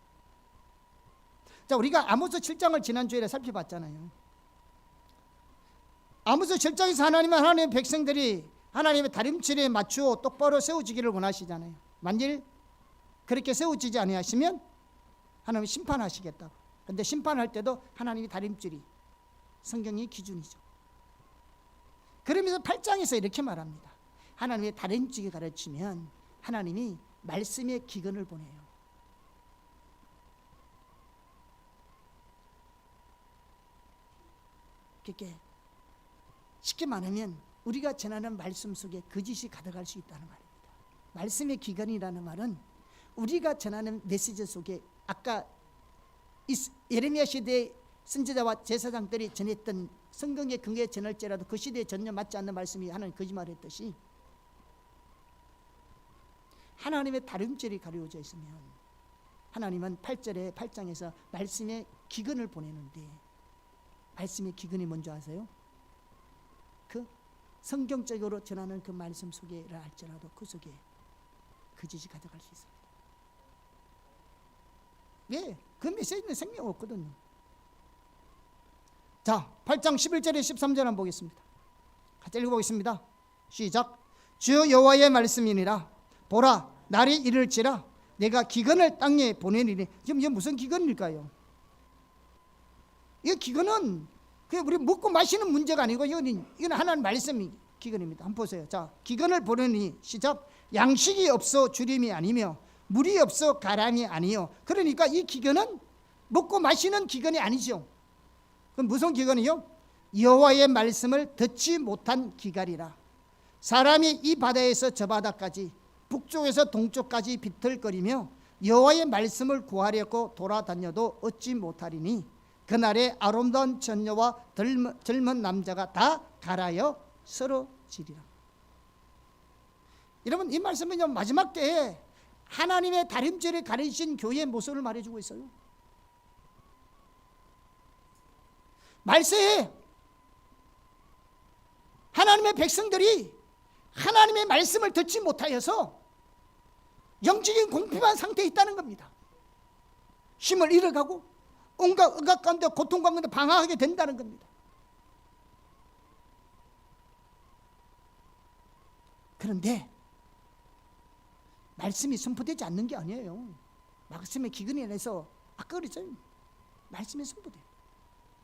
자, 우리가 아모스 7장을 지난주에 살펴봤잖아요. 아모스 7장에서 하나님의 백성들이 하나님의 다림줄에 맞추어 똑바로 세워지기를 원하시잖아요. 만일 그렇게 세워지지 아니하시면 하나님이 심판하시겠다고. 그런데 심판할 때도 하나님이 다림줄이, 성경이 기준이죠. 그러면서 8장에서 이렇게 말합니다. 하나님의 다림줄이 가르치면 하나님이 말씀의 기근을 보내요. 그렇게 쉽게 말하면 우리가 전하는 말씀 속에 거짓이 가득할 수 있다는 말입니다. 말씀의 기근이라는 말은 우리가 전하는 메시지 속에 아까 예레미야 시대의 선지자와 제사장들이 전했던 성경의 근거에 전할지라도 그 시대에 전혀 맞지 않는 말씀이 하나님 거짓말했듯이 하나님의 다림줄이 가려져 있으면 하나님은 8장에서 말씀의 기근을 보내는데, 말씀의 기근이 뭔지 아세요? 그 성경적으로 전하는 그 말씀 속에라 할지라도 그 속에 거짓이 가득할 수 있습니다. 왜? 그 메시지는 생명 없거든요. 자, 8장 11절에 13절 한번 보겠습니다. 같이 읽어보겠습니다. 시작. 주 여호와의 말씀이니라. 보라, 날이 이를지라 내가 기근을 땅에 보내리니. 지금 이게 무슨 기근일까요? 이 기근은 그냥 우리 먹고 마시는 문제가 아니고 이건 하나님 말씀이 기근입니다. 한번 보세요. 자, 기근을 보내니 시작. 양식이 없어 주림이 아니며 물이 없어 가람이 아니요. 그러니까 이 기근은 먹고 마시는 기근이 아니죠. 그럼 무슨 기근이요? 여호와의 말씀을 듣지 못한 기갈이라. 사람이 이 바다에서 저 바다까지 북쪽에서 동쪽까지 비틀거리며 여호와의 말씀을 구하려고 돌아다녀도 얻지 못하리니 그날에 아름다운 처녀와 젊은 남자가 다 갈아여 쓰러지리라. 여러분, 이 말씀은 마지막 때에 하나님의 다림줄에 가르친 교회의 모습을 말해주고 있어요. 말세에 하나님의 백성들이 하나님의 말씀을 듣지 못하여서 영적인 공핍한 상태에 있다는 겁니다. 힘을 잃어가고 온갖 억압 가운데 고통 가운데 방황하게 된다는 겁니다. 그런데 말씀이 선포되지 않는 게 아니에요. 말씀의 기근에 인해서 아까 그랬어요. 말씀이 선포돼요.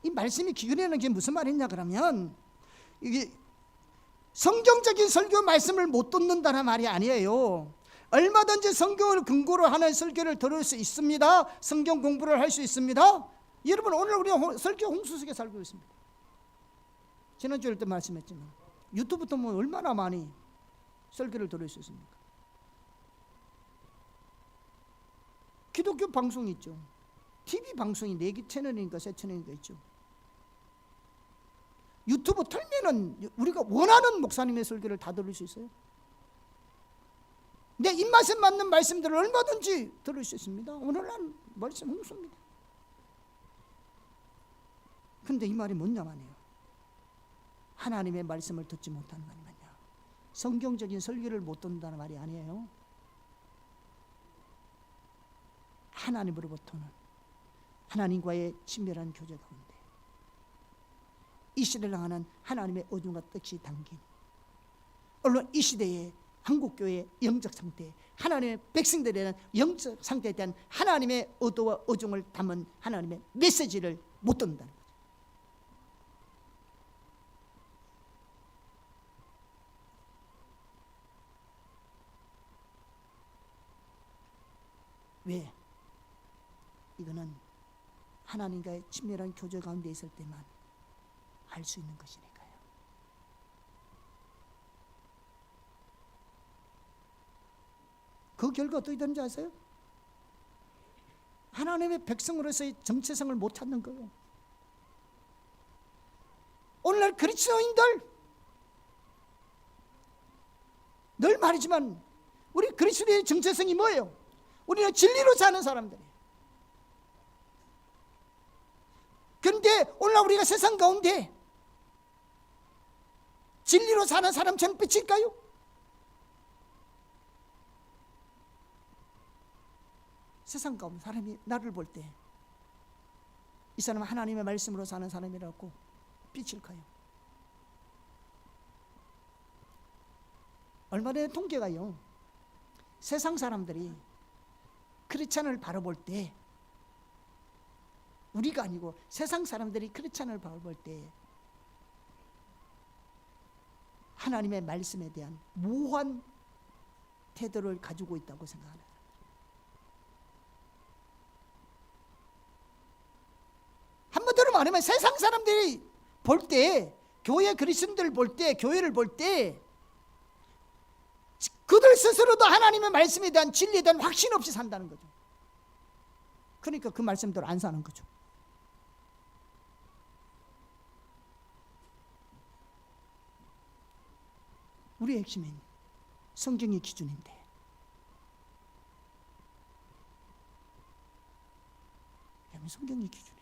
이 말씀이 기근이라는 게 무슨 말이냐 그러면 이게 성경적인 설교 말씀을 못 듣는다는 말이 아니에요. 얼마든지 성경을 근거로 하는 설교를 들을 수 있습니다. 성경 공부를 할 수 있습니다. 여러분, 오늘 우리 설교 홍수 속에 살고 있습니다. 지난주에 때 말씀했지만 유튜브 보면 얼마나 많이 설교를 들을 수 있습니까? 기독교 방송이 있죠. TV 방송이 4개 채널이니까 3채널이니까 있죠. 유튜브 틀면은 우리가 원하는 목사님의 설교를 다 들을 수 있어요. 내 입맛에 맞는 말씀들을 얼마든지 들을 수 있습니다. 오늘날 말씀 홍수입니다. 그런데 이 말이 뭔냐 말이에요. 하나님의 말씀을 듣지 못하는 말이 뭐냐. 성경적인 설교를 못 듣는다는 말이 아니에요. 하나님으로부터는 하나님과의 친밀한 교제 가운데 이 시대를 향하는 하나님의 어둠과 뜻이 담긴, 물론 이 시대의 한국교회의 영적 상태, 하나님의 백성들에 대한 영적 상태에 대한 하나님의 의도와 의중을 담은 하나님의 메시지를 못 듣는다는 거죠. 왜? 이거는 하나님과의 친밀한 교제 가운데 있을 때만 알 수 있는 것이니까요. 그 결과 어떻게 되는지 아세요? 하나님의 백성으로서의 정체성을 못 찾는 거예요. 오늘날 그리스도인들 늘 말이지만 우리 그리스도의 정체성이 뭐예요? 우리는 진리로 사는 사람들이에요. 그런데 오늘날 우리가 세상 가운데 진리로 사는 사람처럼 비칠까요? 세상 가운데 사람이 나를 볼 때 이 사람은 하나님의 말씀으로 사는 사람이라고 비칠까요? 얼마 전에 통계가요, 세상 사람들이 크리스찬을 바라볼 때, 우리가 아니고 세상 사람들이 크리스찬을 바라볼 때 하나님의 말씀에 대한 모호한 태도를 가지고 있다고 생각하는 사람. 한마디로 말하면 세상 사람들이 볼 때, 교회 그리스도인들 볼 때, 교회를 볼 때 그들 스스로도 하나님의 말씀에 대한 진리에 대한 확신 없이 산다는 거죠. 그러니까 그 말씀대로 안 사는 거죠. 우리의 핵심은 성경이 기준인데, 성경이 기준인데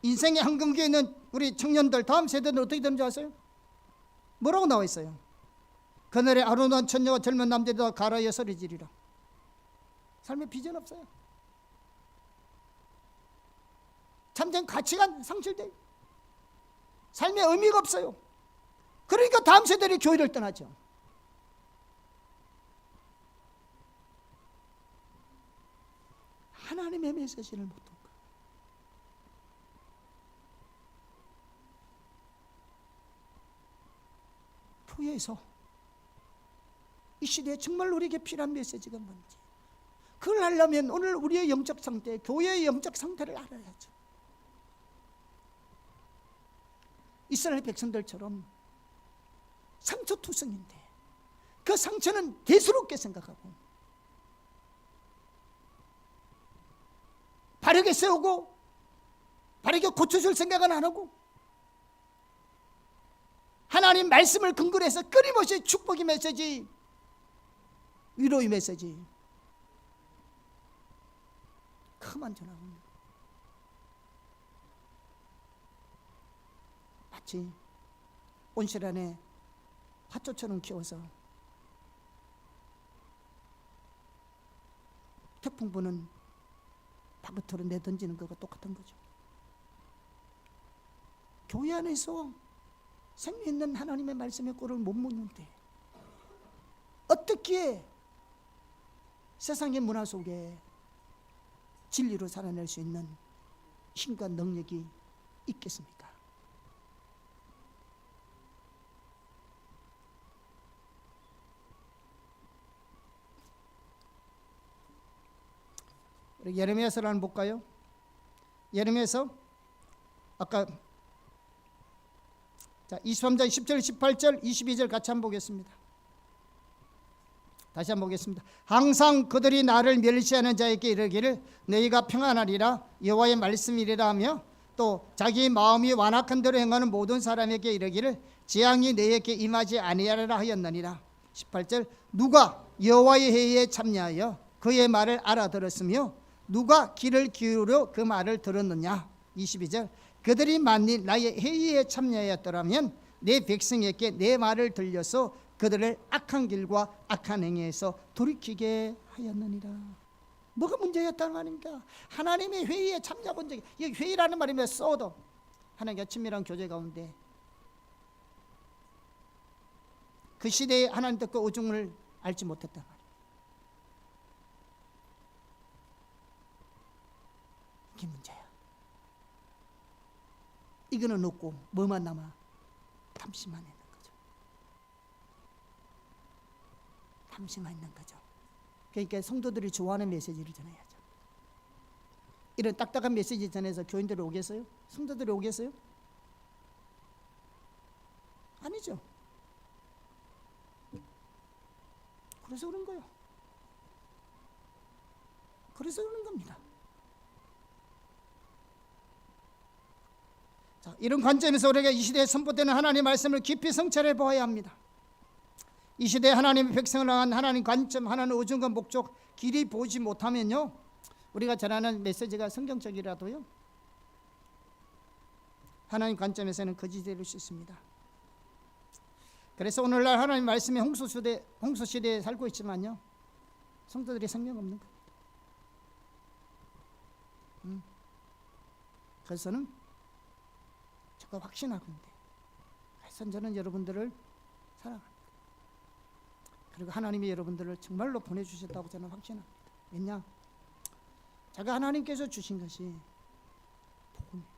인생의 한금기에 있는 우리 청년들, 다음 세대는 어떻게 되는지 아세요? 뭐라고 나와 있어요? 그날에 아름다운 처녀와 젊은 남자들이 다 가라에 서리지리라. 삶에 비전 없어요. 참된 가치관 상실돼요. 삶에 의미가 없어요. 그러니까 다음 세대들이 교회를 떠나죠. 하나님의 메시지를 못 듣고, 교회에서 이 시대에 정말 우리에게 필요한 메시지가 뭔지, 그걸 하려면 오늘 우리의 영적 상태, 교회의 영적 상태를 알아야죠. 이스라엘 백성들처럼 상처투성인데 그 상처는 대수롭게 생각하고 바르게 세우고 바르게 고쳐줄 생각은 안 하고, 하나님 말씀을 근거로 해서 끊임없이 축복의 메시지, 위로의 메시지 그만 전하고, 마치 온실 안에 화초처럼 키워서 태풍 부는 바깥으로 내던지는 것과 똑같은 거죠. 교회 안에서 생명 있는 하나님의 말씀의 꼴을 못 묻는데 어떻게 세상의 문화 속에 진리로 살아낼 수 있는 힘과 능력이 있겠습니까? 우리 예레미야서를 한번 볼까요? 예레미야서 아까 23장 10절, 18절, 22절 같이 한번 보겠습니다. 다시 한번 보겠습니다. 항상 그들이 나를 멸시하는 자에게 이르기를 너희가 평안하리라 여호와의 말씀이리라 하며, 또 자기 마음이 완악한 대로 행하는 모든 사람에게 이르기를 재앙이 너희에게 임하지 아니하리라 하였느니라. 18절, 누가 여호와의 회의에 참여하여 그의 말을 알아들었으며 누가 귀를 기울여 그 말을 들었느냐. 22절, 그들이 만일 나의 회의에 참여하였더라면 내 백성에게 내 말을 들려서 그들을 악한 길과 악한 행위에서 돌이키게 하였느니라. 뭐가 문제였다는 말입니까? 하나님의 회의에 참여한 적이, 이 회의라는 말이면 써도 하나님과 친밀한 교제 가운데 그 시대에 하나님 뜻과 오중을 알지 못했단 말이에요. 이게 문제야. 이거는 없고 뭐만 남아? 탐심만 있는 거죠. 탐심만 있는 거죠. 그러니까 성도들이 좋아하는 메시지를 전해야죠. 이런 딱딱한 메시지 전해서 교인들이 오겠어요? 성도들이 오겠어요? 아니죠. 그래서 그런 거예요. 그래서 그런 겁니다. 자, 이런 관점에서 우리가 이 시대에 선포되는 하나님의 말씀을 깊이 성찰해 보아야 합니다. 이 시대에 하나님의 백성을 향한 하나님 관점, 하나님 의중과 목적 길이 보지 못하면요, 우리가 전하는 메시지가 성경적이라도요, 하나님 관점에서는 거짓이 될 수 있습니다. 그래서 오늘날 하나님 말씀이 홍수 시대에 살고 있지만요, 성도들이 성령 없는 겁니다. 그래서는 제가 확신하건대, 그래서 저는 여러분들을 사랑합니다. 그리고 하나님이 여러분들을 정말로 보내주셨다고 저는 확신합니다. 왜냐? 제가 하나님께서 주신 것이 복음이에요.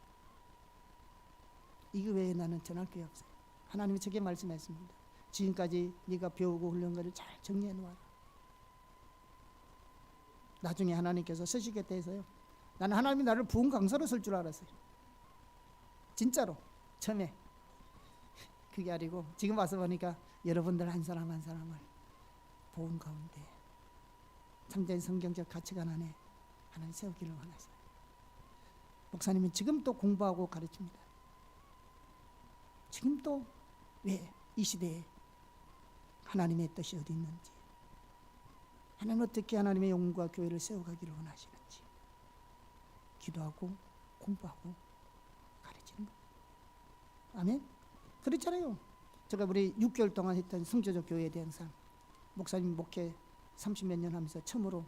이거 외에 나는 전할 게 없어요. 하나님이 제게 말씀했습니다. 지금까지 네가 배우고 훈련한 것을 잘 정리해 놓아라. 나중에 하나님께서 쓰시겠다 해서요, 나는 하나님이 나를 부흥 강사로 쓸 줄 알았어요. 진짜로 처음에. 그게 아니고 지금 와서 보니까 여러분들 한 사람 한 사람을 복음 가운데 참된 성경적 가치관 안에 하나님 세우기를 원하세요. 목사님은 지금도 공부하고 가르칩니다. 지금도 왜 이 시대에 하나님의 뜻이 어디 있는지, 하나님 어떻게 하나님의 영혼과 교회를 세워가기를 원하시는지 기도하고 공부하고 가르치는 거예요. 아멘. 그렇잖아요. 제가 우리 6개월 동안 했던 성조적 교회에 대한 삶, 목사님 목회 30몇 년 하면서 처음으로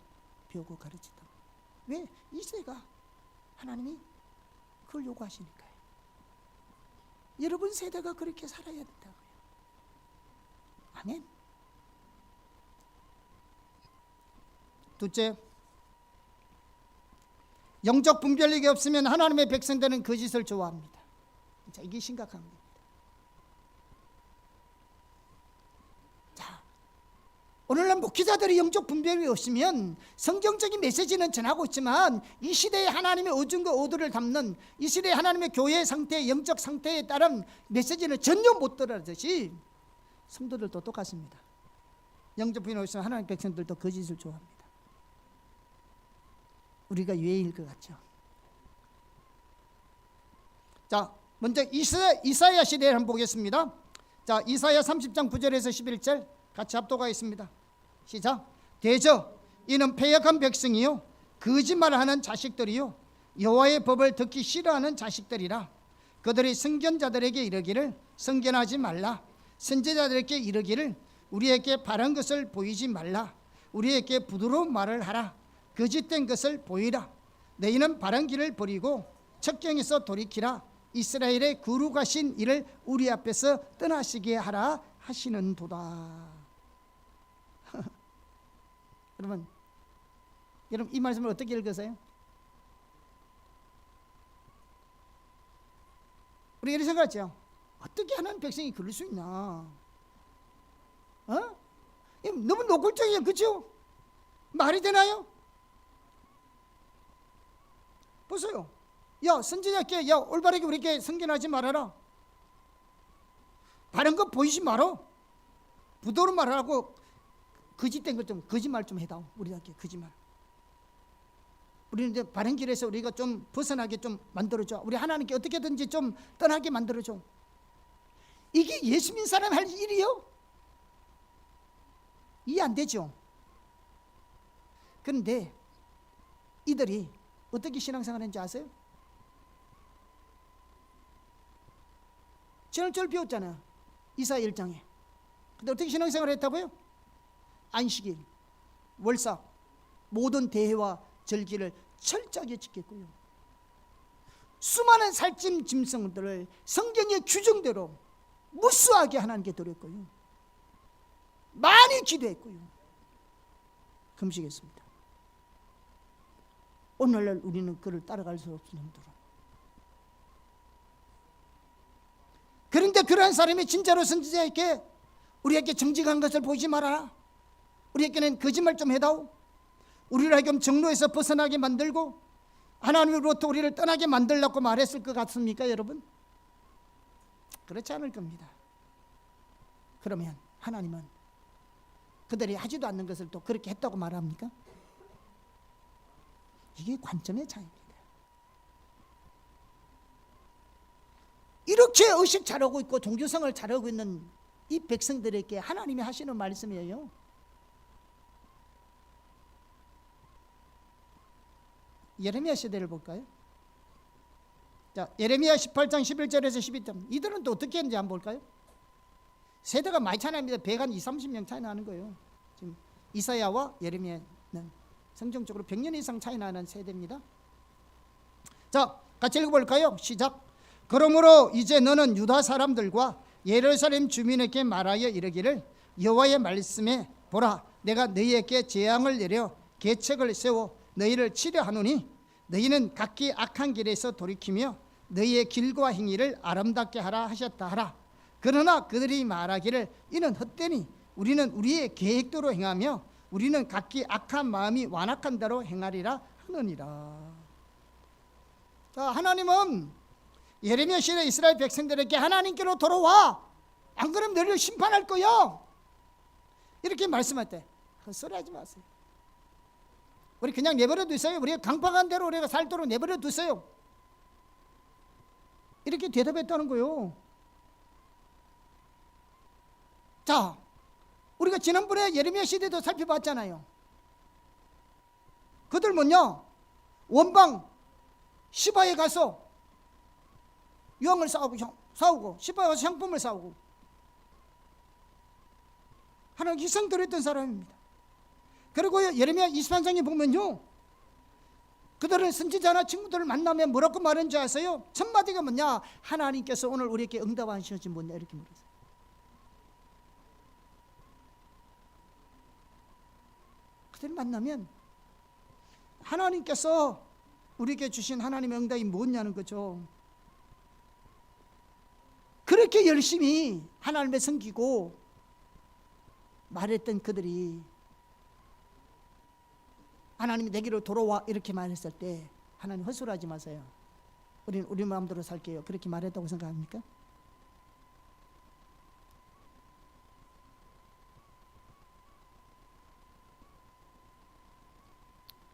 배우고 가르치다. 왜? 이 시대가 하나님이 그걸 요구하시니까요. 여러분 세대가 그렇게 살아야 된다고요. 아멘. 둘째, 영적 분별력이 없으면 하나님의 백성들은 거짓을 좋아합니다. 자, 이게 심각한 겁니다. 자, 오늘날 목회자들이 영적 분별이 없으면 성경적인 메시지는 전하고 있지만 이 시대의 하나님의 의중과 의도를 담는, 이 시대의 하나님의 교회의 상태, 영적 상태에 따른 메시지는 전혀 못 들어듯이 성도들도 똑같습니다. 영적 분별이 없으면 하나님의 백성들도 거짓을 좋아합니다. 우리가 유해일 것 같죠. 자, 먼저 이사야 시대를 한번 보겠습니다. 자, 이사야 30장 9절에서 11절 같이 합독하겠습니다. 시작. 대저 이는 패역한 백성이요 거짓말하는 자식들이요 여호와의 법을 듣기 싫어하는 자식들이라. 그들이 선견자들에게 이르기를 선견하지 말라. 선지자들에게 이르기를 우리에게 바른 것을 보이지 말라. 우리에게 부드러운 말을 하라. 거짓된 것을 보이라. 너희는 바른 길을 버리고 척경에서 돌이키라. 이스라엘의 거룩하신 이를 우리 앞에서 떠나시게 하라 하시는도다. 여러분 이 말씀을 어떻게 읽으세요? 우리 이렇게 생각하죠. 어떻게 하나님 백성이 그럴 수 있나? 너무 노골적이에요. 그렇죠? 말이 되나요? 보세요. 야, 선지자께, 야, 올바르게 우리에게 선견하지 말아라. 바른 거 보이지 마라. 부드러운 말하고 거짓된 것 좀, 거짓말 좀 해다오. 우리에게 거짓말. 우리는 이제 바른 길에서 우리가 좀 벗어나게 좀 만들어줘. 우리 하나님께 어떻게든지 좀 떠나게 만들어줘. 이게 예수 믿는 사람 할 일이요? 이해 안 되죠? 그런데 이들이 어떻게 신앙생활 하는지 아세요? 지난주에 배웠잖아요. 이사야 1장에. 근데 어떻게 신앙생활 했다고요? 안식일, 월삭, 모든 대회와 절기를 철저하게 지켰고요. 수많은 살찜 짐승들을 성경의 규정대로 무수하게 하나님께 드렸고요. 많이 기도했고요. 금식했습니다. 오늘날 우리는 그를 따라갈 수 없을 정도로. 그런데 그러한 사람이 진짜로 선지자에게 우리에게 정직한 것을 보이지 말아라. 우리에게는 거짓말 좀 해다오. 우리를 하여금 정로에서 벗어나게 만들고 하나님으로부터 우리를 떠나게 만들려고 말했을 것 같습니까, 여러분? 그렇지 않을 겁니다. 그러면 하나님은 그들이 하지도 않는 것을 또 그렇게 했다고 말합니까? 이게 관점의 차이입니다. 이렇게 의식 잘하고 있고 종교생활 잘하고 있는 이 백성들에게 하나님이 하시는 말씀이에요. 예레미야 시대를 볼까요? 자, 예레미야 18장 11절에서 12절. 이들은 또 어떻게 했는지 한번 볼까요? 세대가 많이 차이 납니다. 100한 20, 30년 차이 나는 거예요. 지금 이사야와 예레미야는 성경적으로 100년 이상 차이 나는 세대입니다. 자, 같이 읽어볼까요? 시작. 그러므로 이제 너는 유다 사람들과 예루살렘 주민에게 말하여 이르기를 여호와의 말씀에 보라, 내가 너희에게 재앙을 내려 계책을 세워 너희를 치려하노니 너희는 각기 악한 길에서 돌이키며 너희의 길과 행위를 아름답게 하라 하셨다 하라. 그러나 그들이 말하기를 이는 헛되니 우리는 우리의 계획대로 행하며 우리는 각기 악한 마음이 완악한 대로 행하리라 하느니라. 자, 하나님은 예레미야 시대 이스라엘 백성들에게 하나님께로 돌아와, 안 그러면 너희를 심판할 거야, 이렇게 말씀할 때 헛소리하지 마세요. 우리 그냥 내버려 두세요. 우리가 강팍한 대로 우리가 살도록 내버려 두세요, 이렇게 대답했다는 거예요. 자, 우리가 지난번에 예레미야 시대도 살펴봤잖아요. 그들 뭐냐? 원방 시바에 가서 유황을 사오고 시바에 가서 향품을 사오고 하나님 희생 드렸던 사람입니다. 그리고 예레미야 23장에 보면요, 그들은 선지자나 친구들을 만나면 뭐라고 말하는지 아세요? 첫 마디가 뭐냐? 하나님께서 오늘 우리에게 응답하시는지 뭐냐, 이렇게 물었어요. 그들을 만나면 하나님께서 우리에게 주신 하나님의 응답이 뭐냐는 거죠. 그렇게 열심히 하나님을 섬기고 말했던 그들이 하나님이 내게로 돌아와 이렇게 말했을 때 하나님 헛소리하지 마세요. 우리는 우리 마음대로 살게요, 그렇게 말했다고 생각합니까?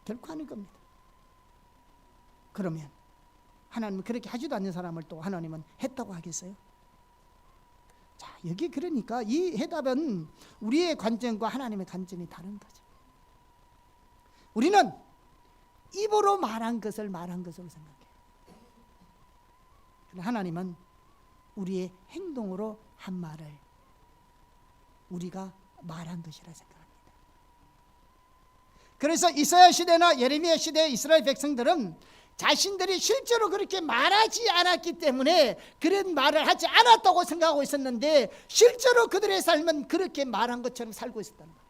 결코 아닐 겁니다. 그러면 하나님은 그렇게 하지도 않는 사람을 또 하나님은 했다고 하겠어요? 자, 여기 그러니까 이 해답은 우리의 관점과 하나님의 관점이 다른 거죠. 우리는 입으로 말한 것을 말한 것으로 생각해요. 그러나 하나님은 우리의 행동으로 한 말을 우리가 말한 것이라 생각합니다. 그래서 이사야 시대나 예레미야 시대의 이스라엘 백성들은 자신들이 실제로 그렇게 말하지 않았기 때문에 그런 말을 하지 않았다고 생각하고 있었는데 실제로 그들의 삶은 그렇게 말한 것처럼 살고 있었다는 거예요.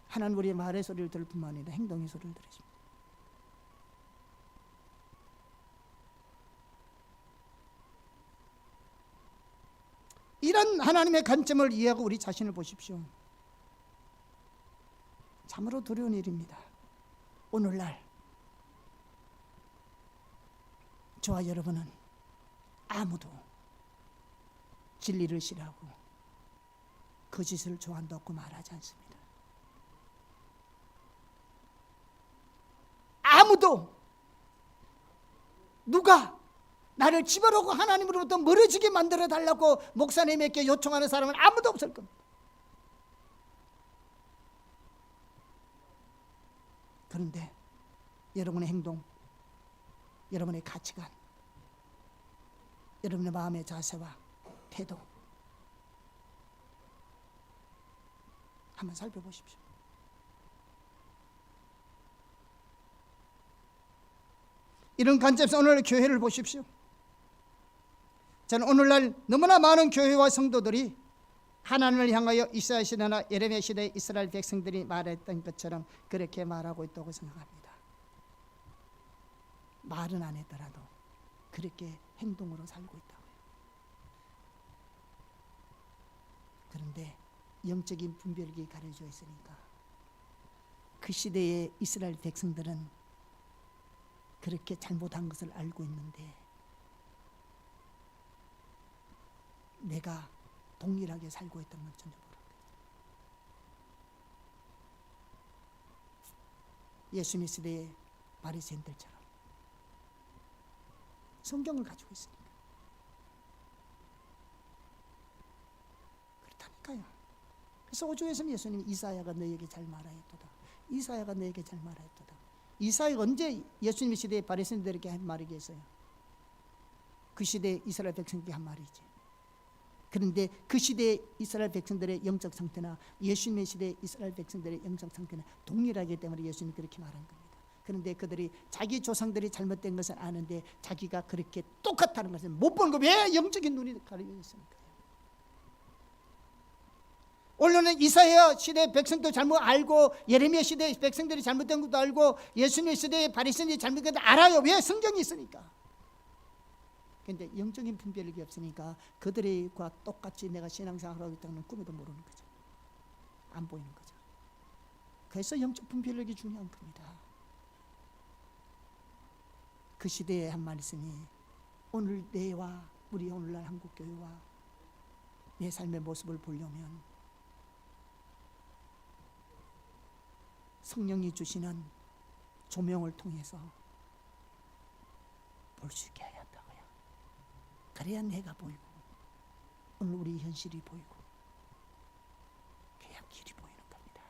하나님 우리의 말의 소리를 들을 뿐만 아니라 행동의 소리를 들으십니다. 이런 하나님의 관점을 이해하고 우리 자신을 보십시오. 참으로 두려운 일입니다. 오늘날 저와 여러분은 아무도 진리를 싫어하고 거짓을 좋아한다고 말하지 않습니다. 아무도 누가 나를 집어넣고 하나님으로부터 멀어지게 만들어 달라고 목사님에게 요청하는 사람은 아무도 없을 겁니다. 그런데 여러분의 행동, 여러분의 가치관, 여러분의 마음의 자세와 태도 한번 살펴보십시오. 이런 관점에서 오늘 교회를 보십시오. 저는 오늘날 너무나 많은 교회와 성도들이 하나님을 향하여 이사야 시대나 예레미야 시대의 이스라엘 백성들이 말했던 것처럼 그렇게 말하고 있다고 생각합니다. 말은 안 했더라도 그렇게 행동으로 살고 있다고요. 그런데 영적인 분별력이 가려져 있으니까 그 시대의 이스라엘 백성들은 그렇게 잘못한 것을 알고 있는데 내가 동일하게 살고 있다는 걸 전혀 모르는 거예요. 예수님 시대의 바리새인들처럼 성경을 가지고 있으니까 그렇다니까요. 그래서 5조에서는 예수님이 이사야가 너에게 잘 말하였도다. 이사야가 너에게 잘 말하였도다. 이사야가 언제 예수님 시대의 바리새인들에게 한 말이겠어요? 그 시대의 이스라엘 백성에게 한 말이지. 그런데 그 시대의 이스라엘 백성들의 영적 상태나 예수님의 시대의 이스라엘 백성들의 영적 상태는 동일하기 때문에 예수님이 그렇게 말한 겁니다. 그런데 그들이 자기 조상들이 잘못된 것을 아는데 자기가 그렇게 똑같다는 것을 못 보는 거. 왜? 영적인 눈이 가려져 있으니까요. 오늘은 이사야 시대 백성도 잘못 알고 예레미야 시대 백성들이 잘못된 것도 알고 예수님 시대의 바리새인들이 잘못된 것도 알아요. 왜? 성경이 있으니까. 그런데 영적인 분별력이 없으니까 그들과 똑같이 내가 신앙생활을 하고 있다는 꿈에도 모르는 거죠. 안 보이는 거죠. 그래서 영적 분별력이 중요한 겁니다. 그 시대에 한 말씀이 오늘 내와 우리 오늘날 한국교회와 내 삶의 모습을 보려면 성령이 주시는 조명을 통해서 볼 수 있게 해야 한다고요. 그래야 내가 보이고 오늘 우리 현실이 보이고 그래야 길이 보이는 겁니다.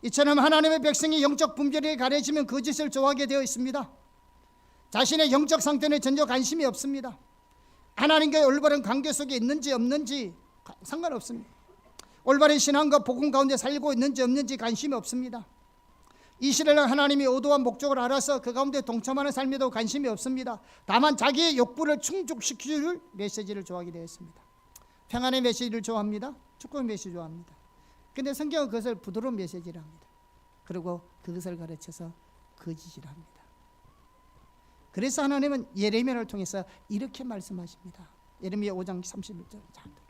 이처럼 하나님의 백성이 영적 분별에 가려지면 거짓을 좋아하게 되어 있습니다. 자신의 영적 상태는 전혀 관심이 없습니다. 하나님과의 올바른 관계 속에 있는지 없는지 상관없습니다. 올바른 신앙과 복음 가운데 살고 있는지 없는지 관심이 없습니다. 이 시대는 하나님이 의도와 목적을 알아서 그 가운데 동참하는 삶에도 관심이 없습니다. 다만 자기의 욕구를 충족시킬 메시지를 좋아하게 되었습니다. 평안의 메시지를 좋아합니다. 축복의 메시지 좋아합니다. 그런데 성경은 그것을 부드러운 메시지를 합니다. 그리고 그것을 가르쳐서 거짓을 합니다. 그래서 하나님은 예레미야를 통해서 이렇게 말씀하십니다. 예레미야 5장 31절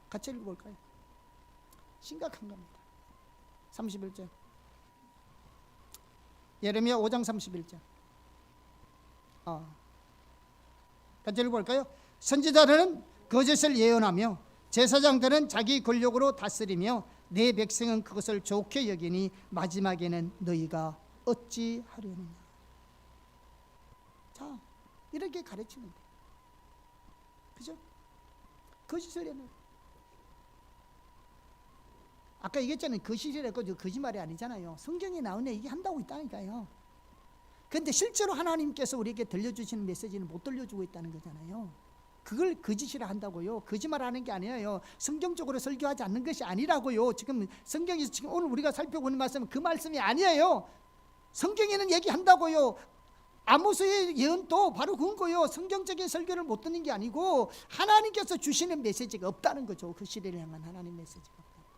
같이 읽어볼까요? 심각한 겁니다. 31절 예레미야 5장 31절 같이 읽어볼까요? 선지자들은 거짓을 예언하며 제사장들은 자기 권력으로 다스리며 내 백성은 그것을 좋게 여기니 마지막에는 너희가 어찌 하려느냐. 자, 이렇게 가르치면 돼. 그죠? 거짓을 해놔. 아까 얘기했잖아요. 거짓이라고 거짓말이 아니잖아요. 성경에 나오네 이게 한다고 있다니까요. 그런데 실제로 하나님께서 우리에게 들려주시는 메시지는 못 들려주고 있다는 거잖아요. 그걸 거짓이라 한다고요. 거짓말하는 게 아니에요. 성경적으로 설교하지 않는 것이 아니라고요. 지금 성경에서 지금 오늘 우리가 살펴보는 말씀은 그 말씀이 아니에요. 성경에는 얘기한다고요. 아모스의 예언도 바로 그건 거예요. 성경적인 설교를 못 듣는 게 아니고 하나님께서 주시는 메시지가 없다는 거죠. 그 시대를 향한 하나님 메시지가 없다는 거죠.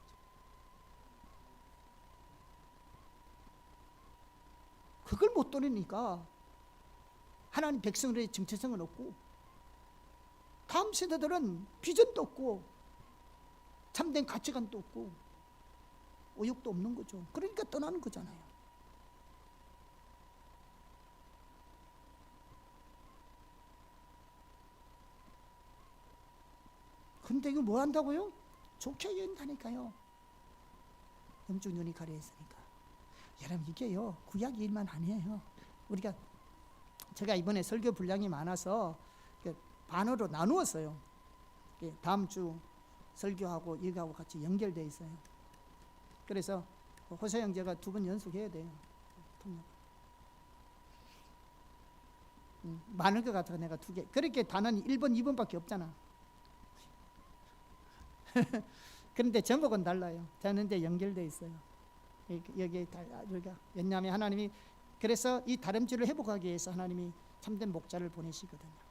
그걸 못 들으니까 하나님 백성들의 정체성은 없고 다음 세대들은 비전도 없고 참된 가치관도 없고 의욕도 없는 거죠. 그러니까 떠나는 거잖아요. 근데 이거 뭐 한다고요? 좋게 얘기한다니까요. 영적 눈이 가려 있으니까. 여러분 이게요 구약 일만 아니에요. 제가 이번에 설교 분량이 많아서 반으로 나누었어요. 다음 주 설교하고 이거하고 같이 연결되어 있어요. 그래서 호세 형제가 2번 연속해야 돼요. 많을 것 같아. 내가 2개. 그렇게 단어는 1번, 2번밖에 없잖아. 그런데 제목은 달라요. 저는 이제 연결되어 있어요. 여기에 왜냐하면 하나님이 그래서 이 다름질을 회복하기 위해서 하나님이 참된 목자를 보내시거든요.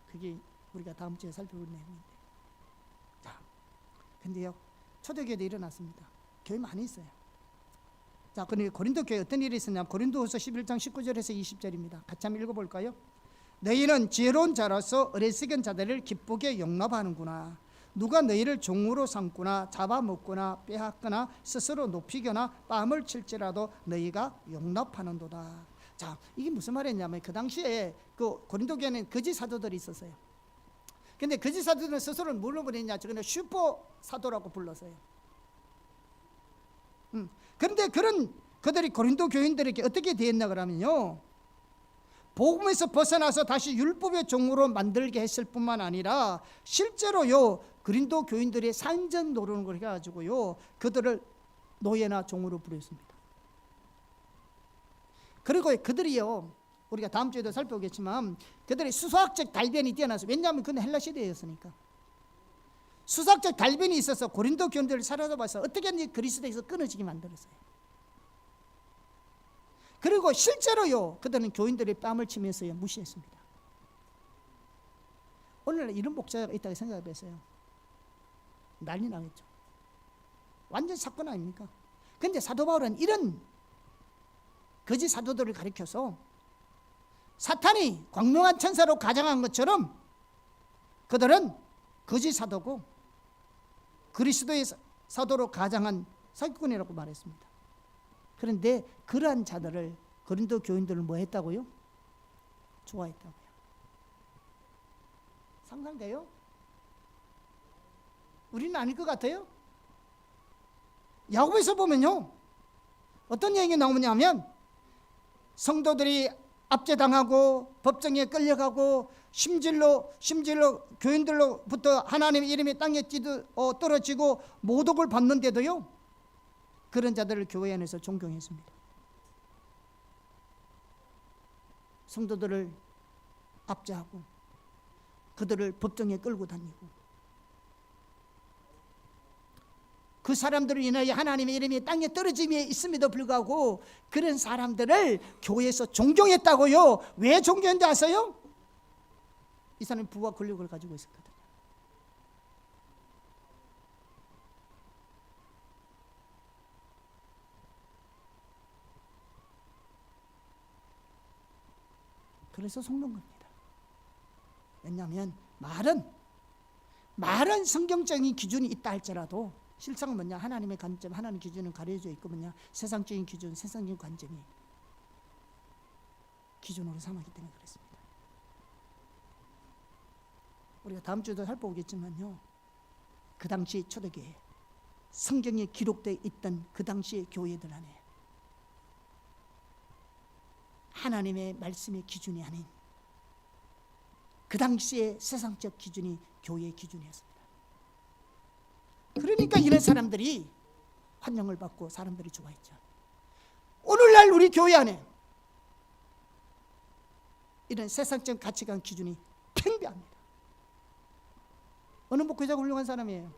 그게 우리가 다음 주에 살펴볼 내용인데. 자, 근데요 초대교회도 일어났습니다. 교회 많이 있어요. 자, 그러니 고린도 교회에 어떤 일이 있었냐면 고린도후서 11장 19절에서 20절입니다. 같이 한번 읽어볼까요? 너희는 지혜로운 자로서 어리석은 자들을 기쁘게 용납하는구나. 누가 너희를 종으로 삼거나 잡아먹거나 빼앗거나 스스로 높이거나 뺨을 칠지라도 너희가 용납하는도다. 자, 이게 무슨 말이냐면 그 당시에 그 고린도 교회는 거짓 사도들이 있었어요. 근데 거짓 사도들은 스스로를 뭘로 부르냐? 저거는 슈퍼 사도라고 불렀어요. 그런데 그런 그들이 고린도 교인들에게 어떻게 되었나 그러면요, 복음에서 벗어나서 다시 율법의 종으로 만들게 했을 뿐만 아니라 실제로요 고린도 교인들의 산전 노릇을 해가지고요 그들을 노예나 종으로 부렸습니다. 그리고 그들이요, 우리가 다음 주에도 살펴보겠지만 그들의 수사학적 달변이 뛰어나서, 왜냐하면 그는 헬라 시대였으니까 수사학적 달변이 있어서 고린도 교인들을 사로잡아서 어떻게든지 그리스도에서 끊어지게 만들었어요. 그리고 실제로요 그들은 교인들의 뺨을 치면서 무시했습니다. 오늘날 이런 목사가 있다고 생각해 보세요. 난리 나겠죠. 완전 사건 아닙니까? 그런데 사도 바울은 이런 거짓 사도들을 가리켜서 사탄이 광명한 천사로 가장한 것처럼 그들은 거짓 사도고 그리스도의 사도로 가장한 사기꾼이라고 말했습니다. 그런데 그러한 자들을 고린도 교인들은 뭐 했다고요? 좋아했다고요. 상상돼요? 우리는 아닐 것 같아요? 야고보에서 보면요 어떤 얘기가 나오냐면 성도들이 압제당하고 법정에 끌려가고 심질로 교인들로부터 하나님의 이름이 땅에 떨어지고 모독을 받는데도요 그런 자들을 교회 안에서 존경했습니다. 성도들을 압제하고 그들을 법정에 끌고 다니고 그 사람들을 인하여 하나님의 이름이 땅에 떨어짐에 있음에도 불구하고 그런 사람들을 교회에서 존경했다고요. 왜 존경했는지 아세요? 이 사람이 부와 권력을 가지고 있었거든요. 그래서 속는 겁니다. 왜냐하면 말은 성경적인 기준이 있다 할지라도 실상은 뭐냐? 하나님의 관점, 하나님의 기준은 가려져 있고 뭐냐? 세상적인 기준, 세상적인 관점이 기준으로 삼았기 때문에 그렇습니다. 우리가 다음 주에도 살펴보겠지만요 그 당시 초대교회 성경에 기록되어 있던 그 당시의 교회들 안에 하나님의 말씀의 기준이 아닌 그 당시의 세상적 기준이 교회의 기준이었습니다. 그러니까 이런 사람들이 환영을 받고 사람들이 좋아했죠. 오늘날 우리 교회 안에 이런 세상적 가치관 기준이 팽배합니다. 어느 목회자가 훌륭한 사람이에요?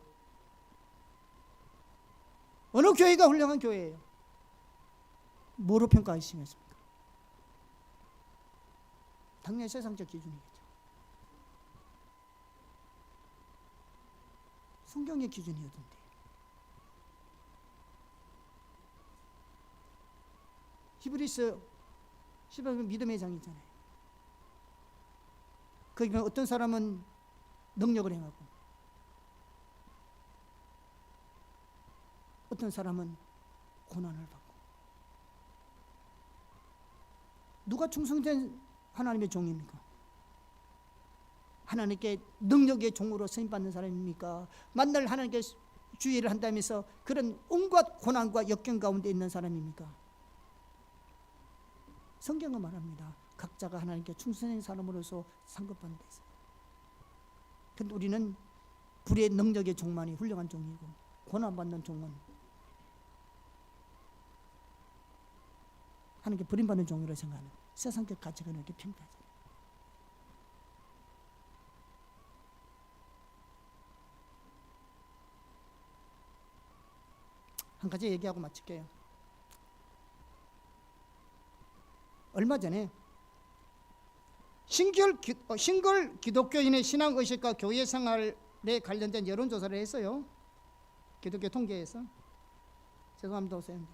어느 교회가 훌륭한 교회예요? 뭐로 평가하시겠습니까? 당연히 세상적 기준이겠죠. 성경의 기준이 어딘데? 히브리서 10은 믿음의 장이잖아요. 그러니까 어떤 사람은 능력을 행하고 어떤 사람은 고난을 받고 누가 충성된 하나님의 종입니까? 하나님께 능력의 종으로 쓰임받는 사람입니까? 만날 하나님께 주의를 한다면서 그런 온갖 고난과 역경 가운데 있는 사람입니까? 성경은 말합니다. 각자가 하나님께 충성된 사람으로서 상급받는 데 있어요. 그런데 우리는 불의 능력의 종만이 훌륭한 종이고 고난받는 종은 하나님께 버림받는 종으로 생각하는 세상적 가치관을 이렇게 평가하잖아요. 한 가지 얘기하고 마칠게요. 얼마 전에 싱글 기독교인의 신앙의식과 교회 생활에 관련된 여론조사를 했어요. 기독교 통계에서. 죄송합니다. 선생님.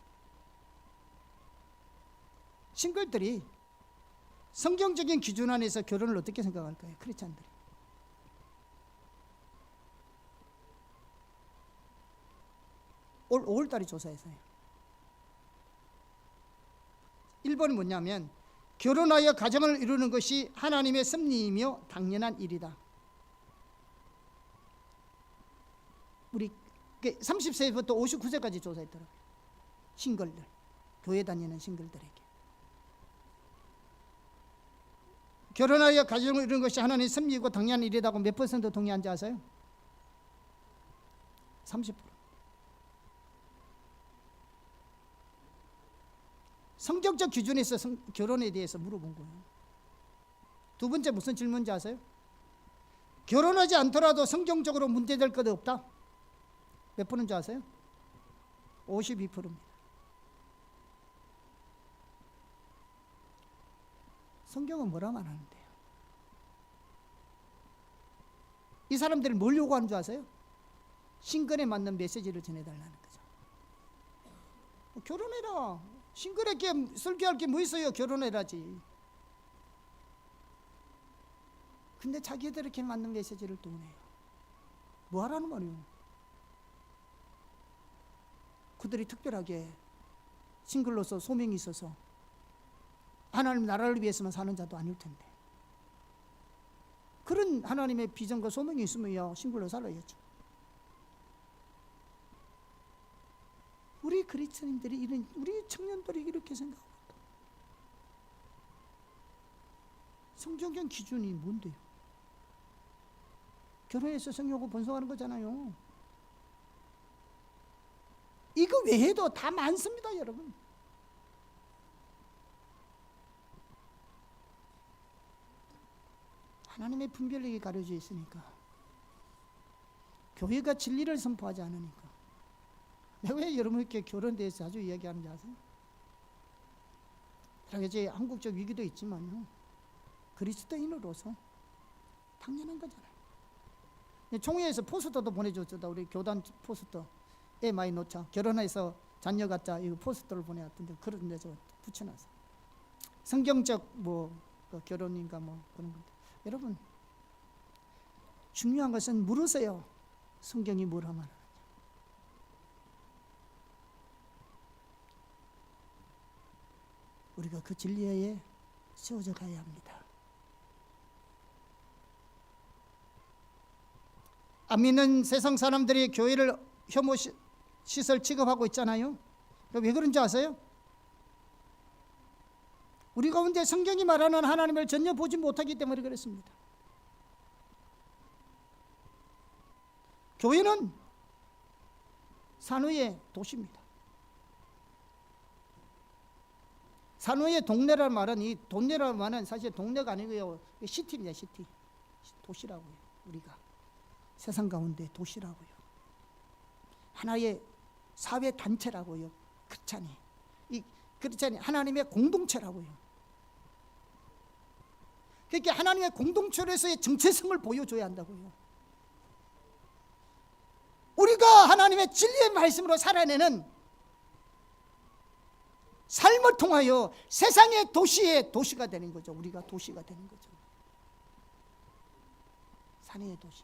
싱글들이 성경적인 기준 안에서 결혼을 어떻게 생각할까요? 크리스찬들이. 올 5월달에 조사했어요. 1번이 뭐냐면 결혼하여 가정을 이루는 것이 하나님의 섭리이며 당연한 일이다. 우리 30세부터 59세까지 조사했더라고요. 싱글들, 교회 다니는 싱글들에게. 결혼하여 가정을 이루는 것이 하나님의 섭리이고 당연한 일이라고 몇 퍼센트 동의한지 아세요? 30%. 성경적 기준에서 결혼에 대해서 물어본 거예요. 두 번째 무슨 질문인지 아세요? 결혼하지 않더라도 성경적으로 문제될 것 없다. 몇 프로인지 아세요? 52%입니다. 성경은 뭐라 말하는데요? 이 사람들이 뭘 요구하는 줄 아세요? 싱글에 맞는 메시지를 전해달라는 거죠. 결혼해라. 싱글에게 설교할 게 뭐 있어요? 결혼해라지. 근데 자기들에게 맞는 메시지를 또 내요. 뭐 하라는 말이에요? 그들이 특별하게 싱글로서 소명이 있어서 하나님 나라를 위해서만 사는 자도 아닐 텐데, 그런 하나님의 비전과 소명이 있으면요 싱글로 살아야죠. 우리 그리스도인들이 이런, 우리 청년들이 이렇게 생각하고 있다. 성경적 기준이 뭔데요? 결혼해서 성욕을 번성하는 거잖아요. 이거 외에도 다 많습니다, 여러분. 하나님의 분별력이 가려져 있으니까, 교회가 진리를 선포하지 않으니까. 내가 왜 여러분께 결혼에 대해서 자주 이야기하는지 아세요? 이제 한국적 위기도 있지만요, 그리스도인으로서 당연한 거잖아요. 총회에서 포스터도 보내줬다. 우리 교단 포스터. 애 많이 놓자. 결혼해서 자녀 갖자. 이거 포스터를 보내왔던데, 그런 데서 붙여놨어요. 성경적 결혼인가 그런 건데. 여러분, 중요한 것은 물으세요. 성경이 뭐라 말하느냐. 우리가 그 진리에 세워져 가야 합니다. 안 믿는 세상 사람들이 교회를 혐오 시설 취급하고 있잖아요. 왜 그런지 아세요? 우리 가운데 성경이 말하는 하나님을 전혀 보지 못하기 때문에 그렇습니다. 교회는 산후의 도시입니다. 산후의 동네라는 말은, 이 동네라는 말은 사실 동네가 아니고요, 시티입니다. 시티. 도시라고요. 우리가 세상 가운데 도시라고요. 하나의 사회 단체라고요. 크리스찬이. 이 크리스찬이 하나님의 공동체라고요. 그러니까 하나님의 공동체로서의 정체성을 보여줘야 한다고요. 우리가 하나님의 진리의 말씀으로 살아내는 삶을 통하여 세상의 도시의 도시가 되는 거죠. 우리가 도시가 되는 거죠. 산의 도시.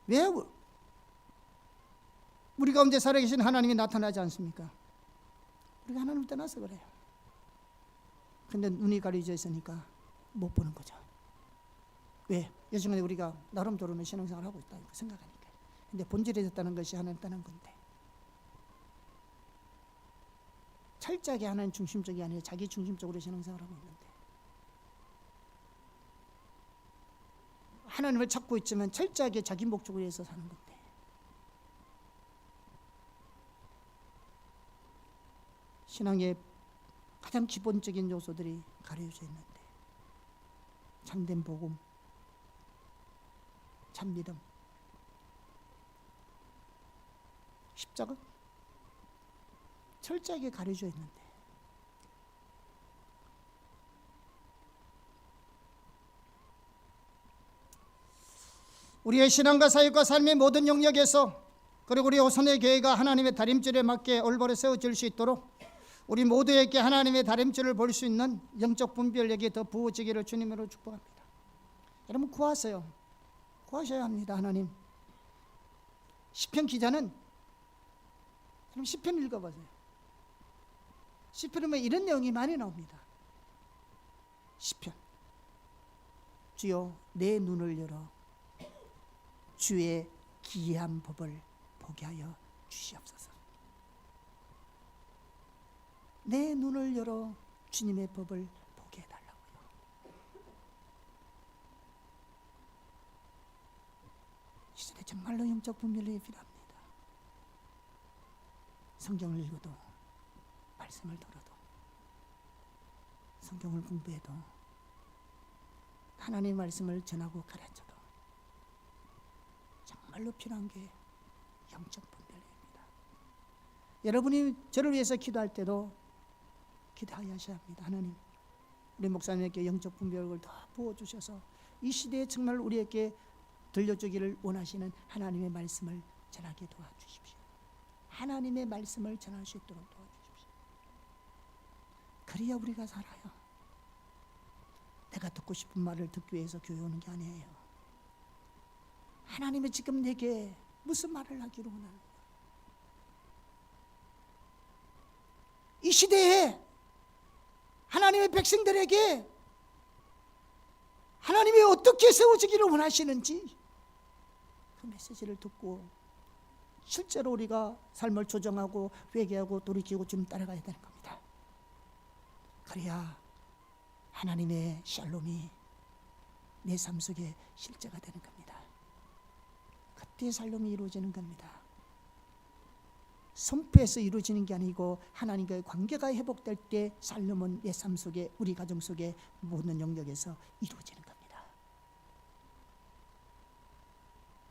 왜 우리 가운데 살아계신 하나님이 나타나지 않습니까? 우리가 하나님을 떠나서 그래요. 근데 눈이 가려져 있으니까 못 보는 거죠. 왜? 요즘에 우리가 나름대로는 신앙생활을 하고 있다고 생각하니까. 근데 본질에 있다는 것이 하나님 떠난 건데, 철저하게 하나님 중심적이 아니라 자기 중심적으로 신앙생활을 하고 있는데, 하나님을 찾고 있지만 철저하게 자기 목적을 위해서 사는 건데, 신앙의 가장 기본적인 요소들이 가려져 있는데, 참된 복음, 참 믿음, 십자가 철저하게 가려져 있는데, 우리의 신앙과 사역과 삶의 모든 영역에서 그리고 우리 오선의 교회가 하나님의 다림줄에 맞게 올바로 세워질 수 있도록 우리 모두에게 하나님의 다림줄을 볼 수 있는 영적 분별력이 더 부어지기를 주님으로 축복합니다. 여러분 구하세요. 구하셔야 합니다. 하나님. 시편 기자는 그럼 시편 읽어보세요. 시편에 보면 이런 내용이 많이 나옵니다. 시편. 주여 내 눈을 열어 주의 기이한 법을 보게 하여 주시옵소서. 내 눈을 열어 주님의 법을 보게 해달라고요. 이 시대 정말로 영적 분별력이 필요합니다. 성경을 읽어도, 말씀을 들어도, 성경을 공부해도, 하나님의 말씀을 전하고 가르쳐도 정말로 필요한 게 영적 분별력입니다. 여러분이 저를 위해서 기도할 때도 기도하셔야 합니다. 하나님, 우리 목사님에게 영적 분별력을 더 부어주셔서 이 시대에 정말 우리에게 들려주기를 원하시는 하나님의 말씀을 전하게 도와주십시오. 하나님의 말씀을 전할 수 있도록 도와주십시오. 그래야 우리가 살아요. 내가 듣고 싶은 말을 듣기 위해서 교회 오는 게 아니에요. 하나님이 지금 내게 무슨 말을 하기로 원하는 거예요? 이 시대에 하나님의 백성들에게 하나님이 어떻게 세워지기를 원하시는지 그 메시지를 듣고 실제로 우리가 삶을 조정하고 회개하고 돌이키고 좀 따라가야 되는 겁니다. 그래야 하나님의 샬롬이 내 삶 속에 실제가 되는 겁니다. 그때 샬롬이 이루어지는 겁니다. 선포에서 이루어지는 게 아니고 하나님과의 관계가 회복될 때 샬롬은 내 삶 속에, 우리 가정 속에 모든 영역에서 이루어지는 겁니다.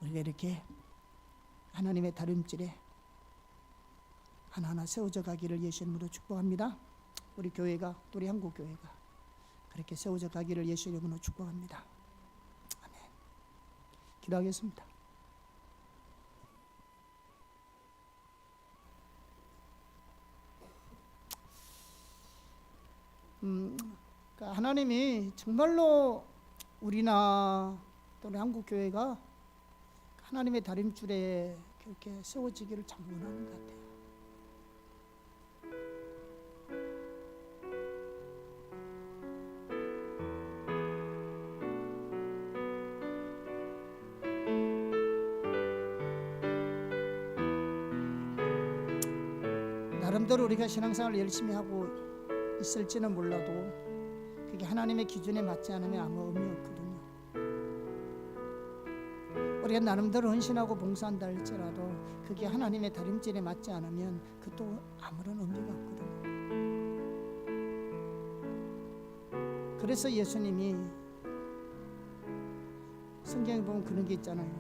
우리가 이렇게 하나님의 다림줄에 하나하나 세워져 가기를 예수 이름으로 축복합니다. 우리 교회가, 우리 한국 교회가 그렇게 세워져 가기를 예수 이름으로 축복합니다. 아멘. 기도하겠습니다. 하나님이 정말로 우리나 또 우리 한국 교회가 하나님의 다림줄에 그렇게 세워지기를 참 원하는 것 같아요. 나름대로 우리가 신앙생활을 열심히 하고 있을지는 몰라도 그게 하나님의 기준에 맞지 않으면 아무 의미 없거든요. 우리가 나름대로 헌신하고 봉사한다 할지라도 그게 하나님의 다림질에 맞지 않으면 그것도 아무런 의미가 없거든요. 그래서 예수님이 성경에 보면 그런 게 있잖아요.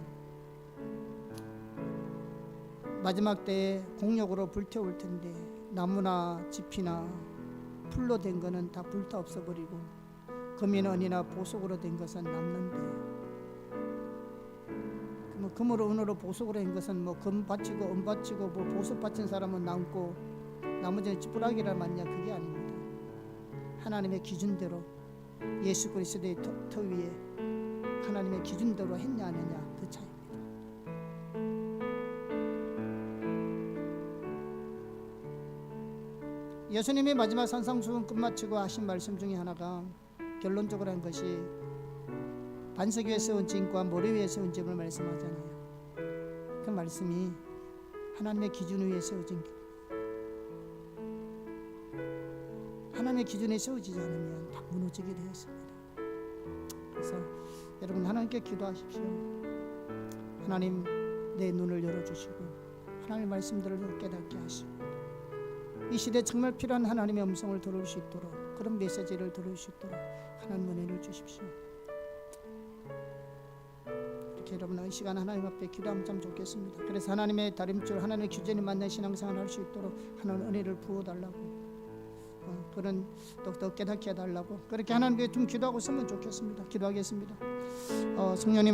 마지막 때에 공력으로 불태울 텐데 나무나 짚이나 풀로 된 거는 다 불타 없어버리고 금이나 은이나 보석으로 된 것은 남는데, 뭐 금으로 은으로 보석으로 한 것은 뭐 금 바치고 은 바치고 뭐 보석 바친 사람은 남고 나머지는 찌푸라기라 맞냐? 그게 아닙니다. 하나님의 기준대로 예수 그리스도의 터 위에 하나님의 기준대로 했냐 안 했냐 그 차이입니다. 예수님이 마지막 산상수훈 끝마치고 하신 말씀 중에 하나가 결론적으로 한 것이 반석 위에 세운 진과 모래 위에 세운 집을 말씀하잖아요. 그 말씀이 하나님의 기준 위에 세워진 길. 하나님의 기준에 세워지지 않으면 다 무너지게 되었습니다. 그래서 여러분 하나님께 기도하십시오. 하나님 내 눈을 열어주시고 하나님의 말씀들을 깨닫게 하시고 이 시대에 정말 필요한 하나님의 음성을 들을 수 있도록, 그런 메시지를 들을 수 있도록 하나님 은혜를 주십시오. 이렇게 여러분 이 시간 하나님 앞에 기도하면 참 좋겠습니다. 그래서 하나님의 다림줄, 하나님의 규제에 맞는 신앙생활을 할 수 있도록 하나님 은혜를 부어달라고, 그런 더 깨닫게 해달라고, 그렇게 하나님께 좀 기도하고 있으면 좋겠습니다. 기도하겠습니다. 성령님